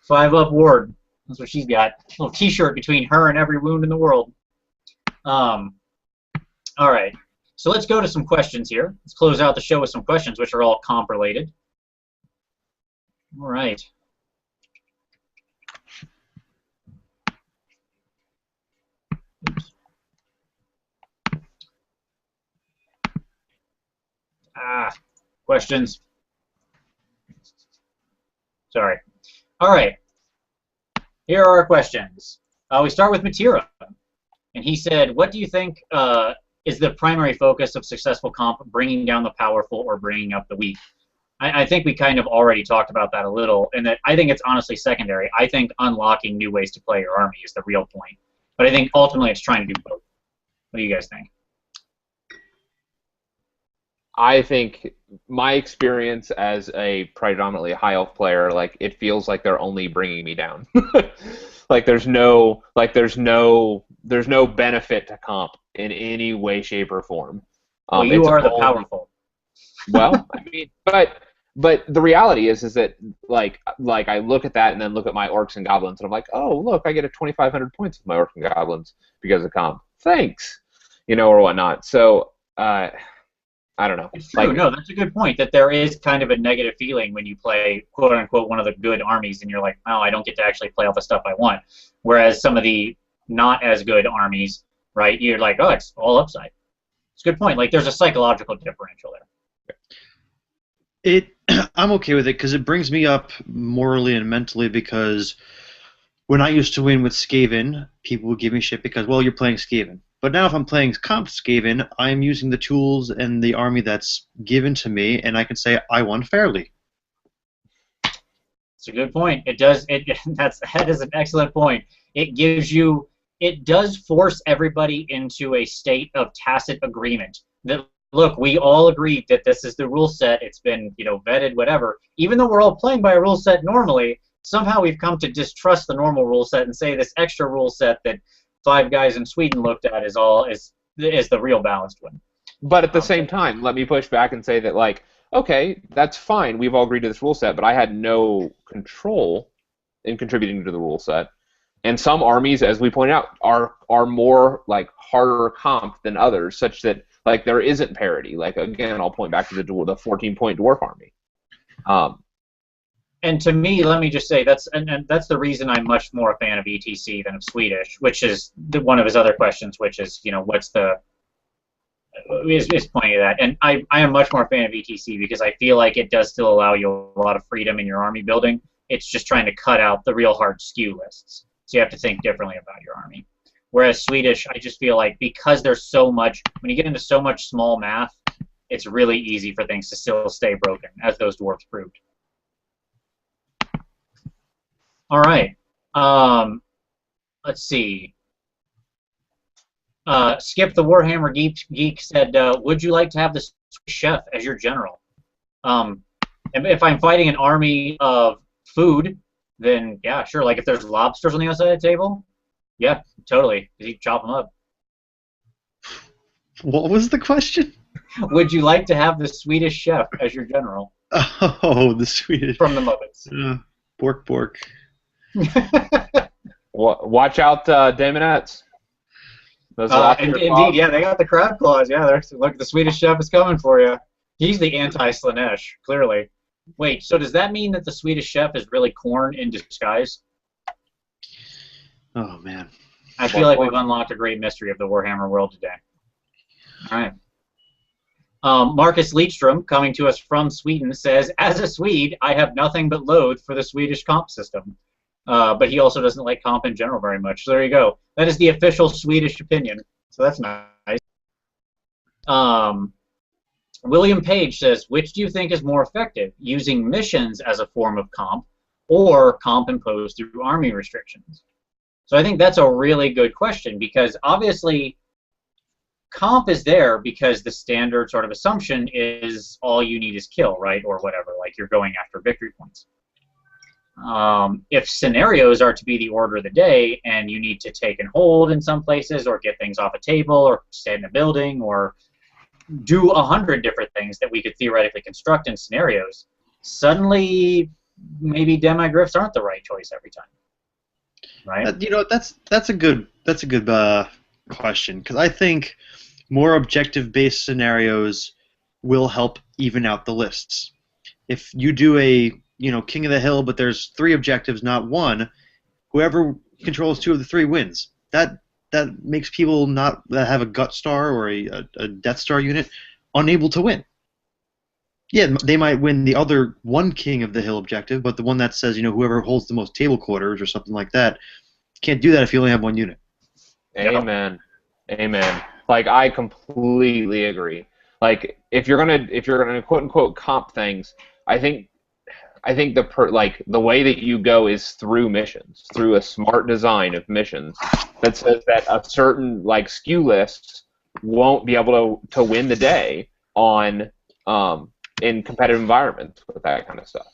5-up ward. That's what she's got. A little t-shirt between her and every wound in the world. All right. So let's go to some questions here. Let's close out the show with some questions, which are all comp-related. All right. Oops. Questions. Sorry. All right. Here are our questions. We start with Matira. And he said, what do you think is the primary focus of successful comp, bringing down the powerful or bringing up the weak? I think we kind of already talked about that a little, and that I think it's honestly secondary. I think unlocking new ways to play your army is the real point. But I think ultimately it's trying to do both. What do you guys think? I think my experience as a predominantly high elf player, like it feels like they're only bringing me down. Like there's no benefit to comp in any way, shape, or form. Well, you are the powerful. Well, I mean, but the reality is that like I look at that and then look at my orcs and goblins and I'm like, oh look, I get a 2,500 points with my orcs and goblins because of comp. Thanks, or whatnot. So. I don't know. It's true. No, that's a good point. That there is kind of a negative feeling when you play "quote unquote" one of the good armies, and you're like, "Oh, I don't get to actually play all the stuff I want." Whereas some of the not as good armies, right? You're like, "Oh, it's all upside." It's a good point. Like, there's a psychological differential there. I'm okay with it because it brings me up morally and mentally. Because when I used to win with Skaven, people would give me shit because, well, you're playing Skaven. But now if I'm playing comp Skaven, I'm using the tools and the army that's given to me, and I can say I won fairly. It's a good point. That is an excellent point. It does force everybody into a state of tacit agreement that look, we all agreed that this is the rule set. It's been, vetted, whatever. Even though we're all playing by a rule set normally, somehow we've come to distrust the normal rule set and say this extra rule set that 5 guys in Sweden looked at is the real balanced one. But at the same time, let me push back and say that, like, okay, that's fine. We've all agreed to this rule set, but I had no control in contributing to the rule set. And some armies, as we pointed out, are more like harder comp than others, such that like there isn't parity. Like again, I'll point back to the 14-point dwarf army. And to me, let me just say that's the reason I'm much more a fan of ETC than of Swedish, which is one of his other questions, which is what's the is pointing at that. And I am much more a fan of ETC because I feel like it does still allow you a lot of freedom in your army building. It's just trying to cut out the real hard skew lists. So you have to think differently about your army. Whereas Swedish, I just feel like because there's so much, when you get into so much small math, it's really easy for things to still stay broken, as those dwarfs proved. All right. Let's see. Skip the Warhammer Geek said, would you like to have the chef as your general? If I'm fighting an army of food, then yeah, sure. Like if there's lobsters on the other side of the table, yeah, totally. You chop them up. What was the question? Would you like to have the Swedish chef as your general? Oh, the Swedish. From the Muppets. Bork. Watch out, Daemonettes. Indeed, yeah, they got the crab claws. Yeah, look, the Swedish chef is coming for you. He's the anti-Slanesh, clearly. Wait, so does that mean that the Swedish chef is really corn in disguise? Oh, man. I feel like we've unlocked a great mystery of the Warhammer world today. All right. Marcus Leachstrom, coming to us from Sweden, says, as a Swede, I have nothing but loathe for the Swedish comp system. But he also doesn't like comp in general very much. So there you go. That is the official Swedish opinion. So that's nice. William Page says, which do you think is more effective, using missions as a form of comp or comp imposed through army restrictions? So I think that's a really good question because obviously comp is there because the standard sort of assumption is all you need is kill, right? Or whatever, like you're going after victory points. If scenarios are to be the order of the day and you need to take and hold in some places or get things off a table or stay in a building or do 100 different things that we could theoretically construct in scenarios, suddenly maybe demigryphs aren't the right choice every time, right? That's a good question because I think more objective-based scenarios will help even out the lists. If you do a King of the Hill, but there's 3 objectives, not 1, whoever controls 2 of the 3 wins. That makes people not that have a Gut Star or a Death Star unit unable to win. Yeah, they might win the other 1 King of the Hill objective, but the one that says, whoever holds the most table quarters or something like that, can't do that if you only have 1 unit. Amen. Amen. Like, I completely agree. Like, if you're gonna quote unquote comp things, I think the way that you go is through missions, through a smart design of missions that says that a certain skew list won't be able to win the day on in competitive environments with that kind of stuff.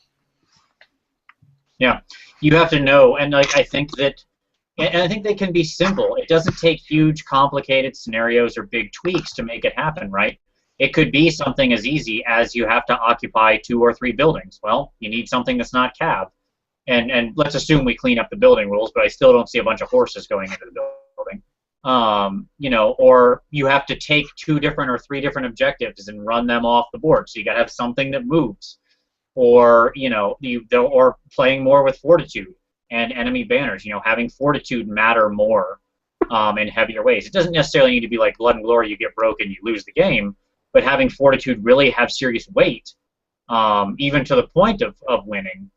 Yeah, you have to know, and I think they can be simple. It doesn't take huge, complicated scenarios or big tweaks to make it happen, right? It could be something as easy as you have to occupy 2 or 3 buildings. Well, you need something that's not cab. And let's assume we clean up the building rules, but I still don't see a bunch of horses going into the building. Or you have to take 2 different or 3 different objectives and run them off the board. So you got to have something that moves. Or, or playing more with fortitude and enemy banners. Having fortitude matter more in heavier ways. It doesn't necessarily need to be like Blood and Glory, you get broken, you lose the game. But having fortitude really have serious weight, even to the point of winning,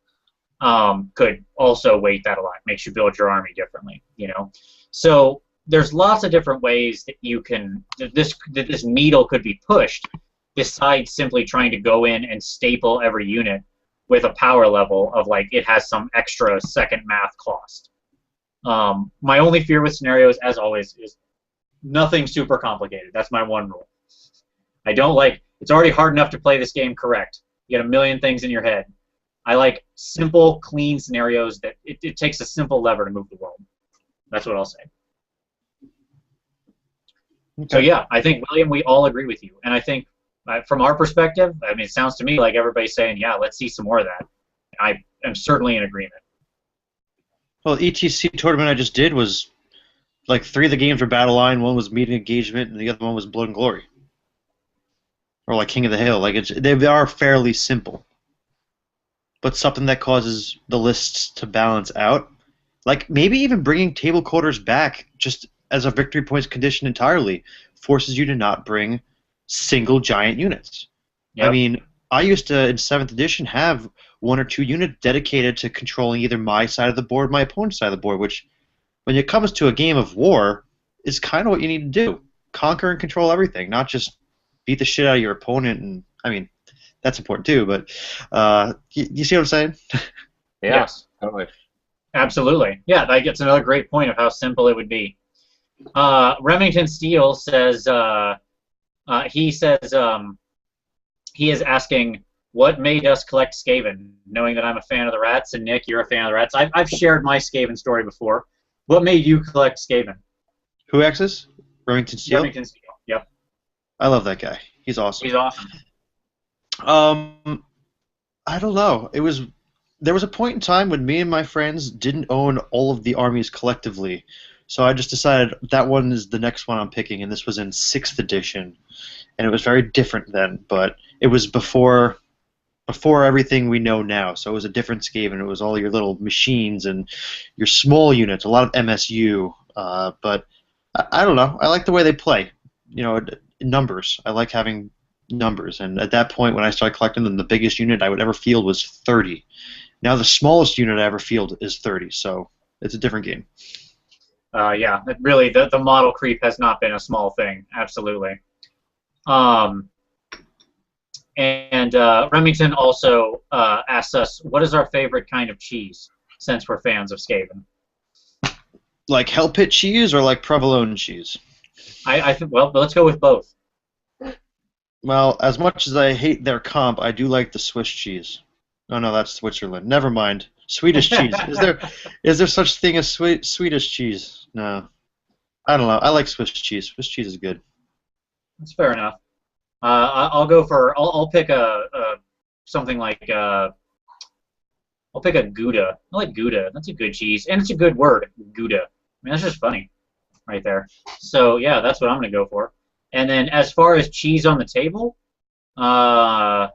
could also weight that a lot. Makes you build your army differently, So there's lots of different ways that you can that this needle could be pushed, besides simply trying to go in and staple every unit with a power level of it has some extra second math cost. My only fear with scenarios, as always, is nothing super complicated. That's my one rule. I don't like. It's already hard enough to play this game correct. You got a million things in your head. I like simple, clean scenarios that it takes a simple lever to move the world. That's what I'll say. Okay. So yeah, I think, William, we all agree with you. And I think from our perspective, I mean, it sounds to me like everybody's saying, yeah, let's see some more of that. I am certainly in agreement. Well, ETC tournament I just did was like 3 of the games were Battle Line, 1 was Meeting Engagement, and the other one was Blood and Glory. Or like King of the Hill. Like they are fairly simple. But something that causes the lists to balance out. Like maybe even bringing table quarters back just as a victory points condition entirely forces you to not bring single giant units. Yep. I mean, I used to, in 7th edition, have 1 or 2 units dedicated to controlling either my side of the board or my opponent's side of the board, which, when it comes to a game of war, is kind of what you need to do. Conquer and control everything, not just beat the shit out of your opponent. And I mean, that's important too, but you see what I'm saying? Yes, totally. Absolutely. Yeah, that gets another great point of how simple it would be. Remington Steele says, he is asking, what made us collect Skaven, knowing that I'm a fan of the rats, and Nick, you're a fan of the rats. I've shared my Skaven story before. What made you collect Skaven? Who X's? Remington Steele? Remington Steele, yep. I love that guy. He's awesome. He's awesome. I don't know. There was a point in time when me and my friends didn't own all of the armies collectively, so I just decided that one is the next one I'm picking, and this was in 6th edition, and it was very different then, but it was before everything we know now, so it was a different Skaven. It was all your little machines and your small units, a lot of MSU, but I don't know. I like the way they play. You know, numbers. I like having numbers, and at that point when I started collecting them, the biggest unit I would ever field was 30. Now the smallest unit I ever field is 30, so it's a different game. Yeah, really, the model creep has not been a small thing, absolutely. And Remington also asks us, what is our favorite kind of cheese, since we're fans of Skaven? Like Hell Pit cheese or like provolone cheese? I think, well, let's go with both. Well, as much as I hate their comp, I do like the Swiss cheese. Oh no, that's Switzerland. Never mind. Swedish cheese. Is there such thing as Swedish cheese? No. I don't know. I like Swiss cheese. Swiss cheese is good. That's fair enough. I'll pick something like I'll pick a Gouda. I like Gouda. That's a good cheese, and it's a good word, Gouda. I mean, that's just funny, right there. So yeah, that's what I'm gonna go for. And then as far as cheese on the table, I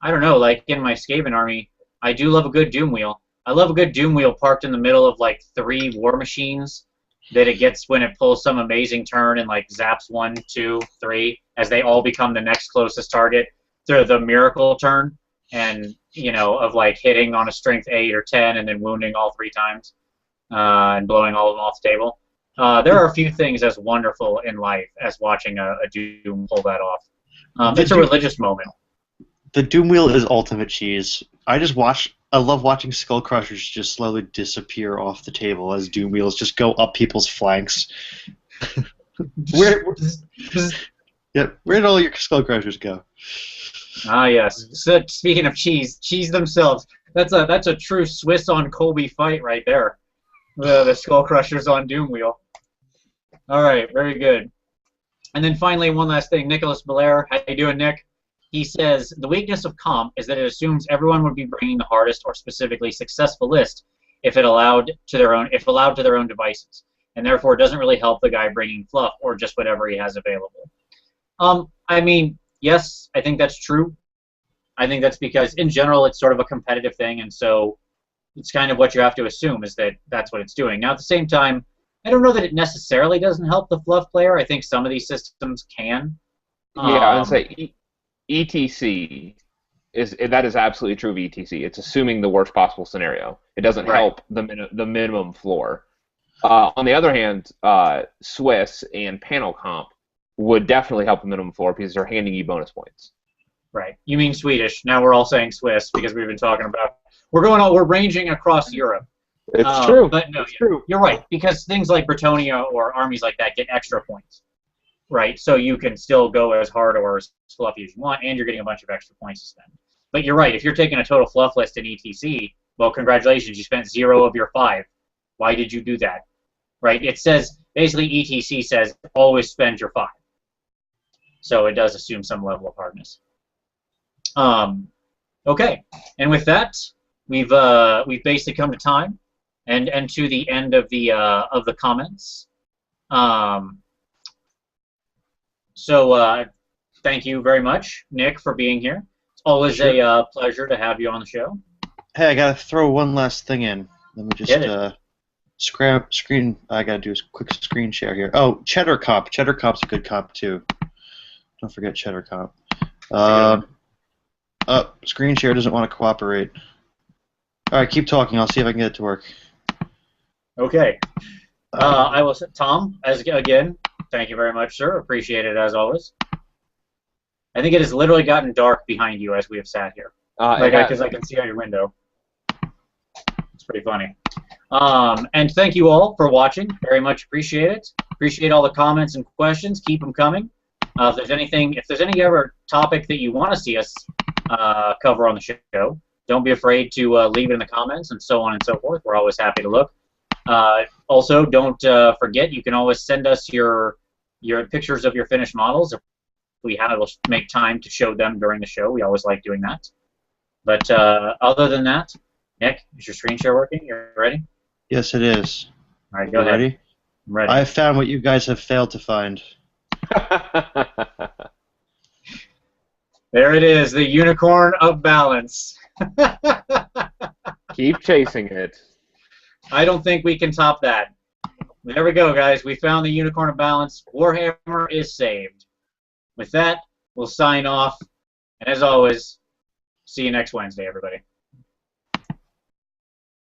don't know. Like in my Skaven army, I do love a good Doom Wheel. I love a good Doom Wheel parked in the middle of like 3 war machines that it gets when it pulls some amazing turn and like zaps 1, 2, 3 as they all become the next closest target to the miracle turn, and you know, of like hitting on a strength 8 or 10 and then wounding all 3 times and blowing all of them off the table. There are a few things as wonderful in life as watching a Doom pull that off. It's a religious moment. The Doom Wheel is ultimate cheese. I love watching Skull Crushers just slowly disappear off the table as Doom Wheels just go up people's flanks. Where did all your Skull Crushers go? Ah, yes. So, speaking of cheese themselves. That's a true Swiss on Colby fight right there. The Skull Crushers on Doom Wheel. All right, very good. And then finally, one last thing. Nicholas Belair, how you doing, Nick? He says, the weakness of comp is that it assumes everyone would be bringing the hardest or specifically successful list if allowed to their own devices, and therefore it doesn't really help the guy bringing fluff or just whatever he has available. I mean, yes, I think that's true. I think that's because in general it's sort of a competitive thing, and so it's kind of what you have to assume is that that's what it's doing. Now at the same time, I don't know that it necessarily doesn't help the fluff player. I think some of these systems can. Yeah, I would say ETC that is absolutely true of ETC. It's assuming the worst possible scenario. It doesn't help the minimum floor. On the other hand, Swiss and panel comp would definitely help the minimum floor because they're handing you bonus points. Right. You mean Swedish? Now we're all saying Swiss because we've been talking about. We're ranging across Europe. It's true. But no, it's true. You're right, because things like Bretonia or armies like that get extra points. right? So you can still go as hard or as fluffy as you want, and you're getting a bunch of extra points to spend. But you're right. If you're taking a total fluff list in ETC, well, congratulations, you spent 0 of your 5. Why did you do that? Right? It says, basically, ETC says always spend your 5. So it does assume some level of hardness. Okay, and with that, we've basically come to time, and to the end of the comments. So thank you very much, Nick, for being here. It's always a pleasure to have you on the show. Hey, I gotta throw one last thing in. Let me just screen. I gotta do a quick screen share here. Oh, Cheddar Comp. Cheddar Comp's a good comp too. Don't forget Cheddar Comp. Screen share doesn't want to cooperate. All right, keep talking. I'll see if I can get it to work. Okay. I will. Tom, again, thank you very much, sir. Appreciate it as always. I think it has literally gotten dark behind you as we have sat here. Because I can see out your window. It's pretty funny. And thank you all for watching. Very much appreciate it. Appreciate all the comments and questions. Keep them coming. If there's any other topic that you want to see us cover on the show, don't be afraid to leave it in the comments and so on and so forth. We're always happy to look. Also, don't forget, you can always send us your pictures of your finished models. If we will make time to show them during the show. We always like doing that. But other than that, Nick, is your screen share working? You ready? Yes, it is. All right, go ahead. Ready? I'm ready. I have found what you guys have failed to find. There it is, the unicorn of balance. Keep chasing it. I don't think we can top that. There we go, guys. We found the unicorn of balance. Warhammer is saved. With that, we'll sign off. And as always, see you next Wednesday, everybody.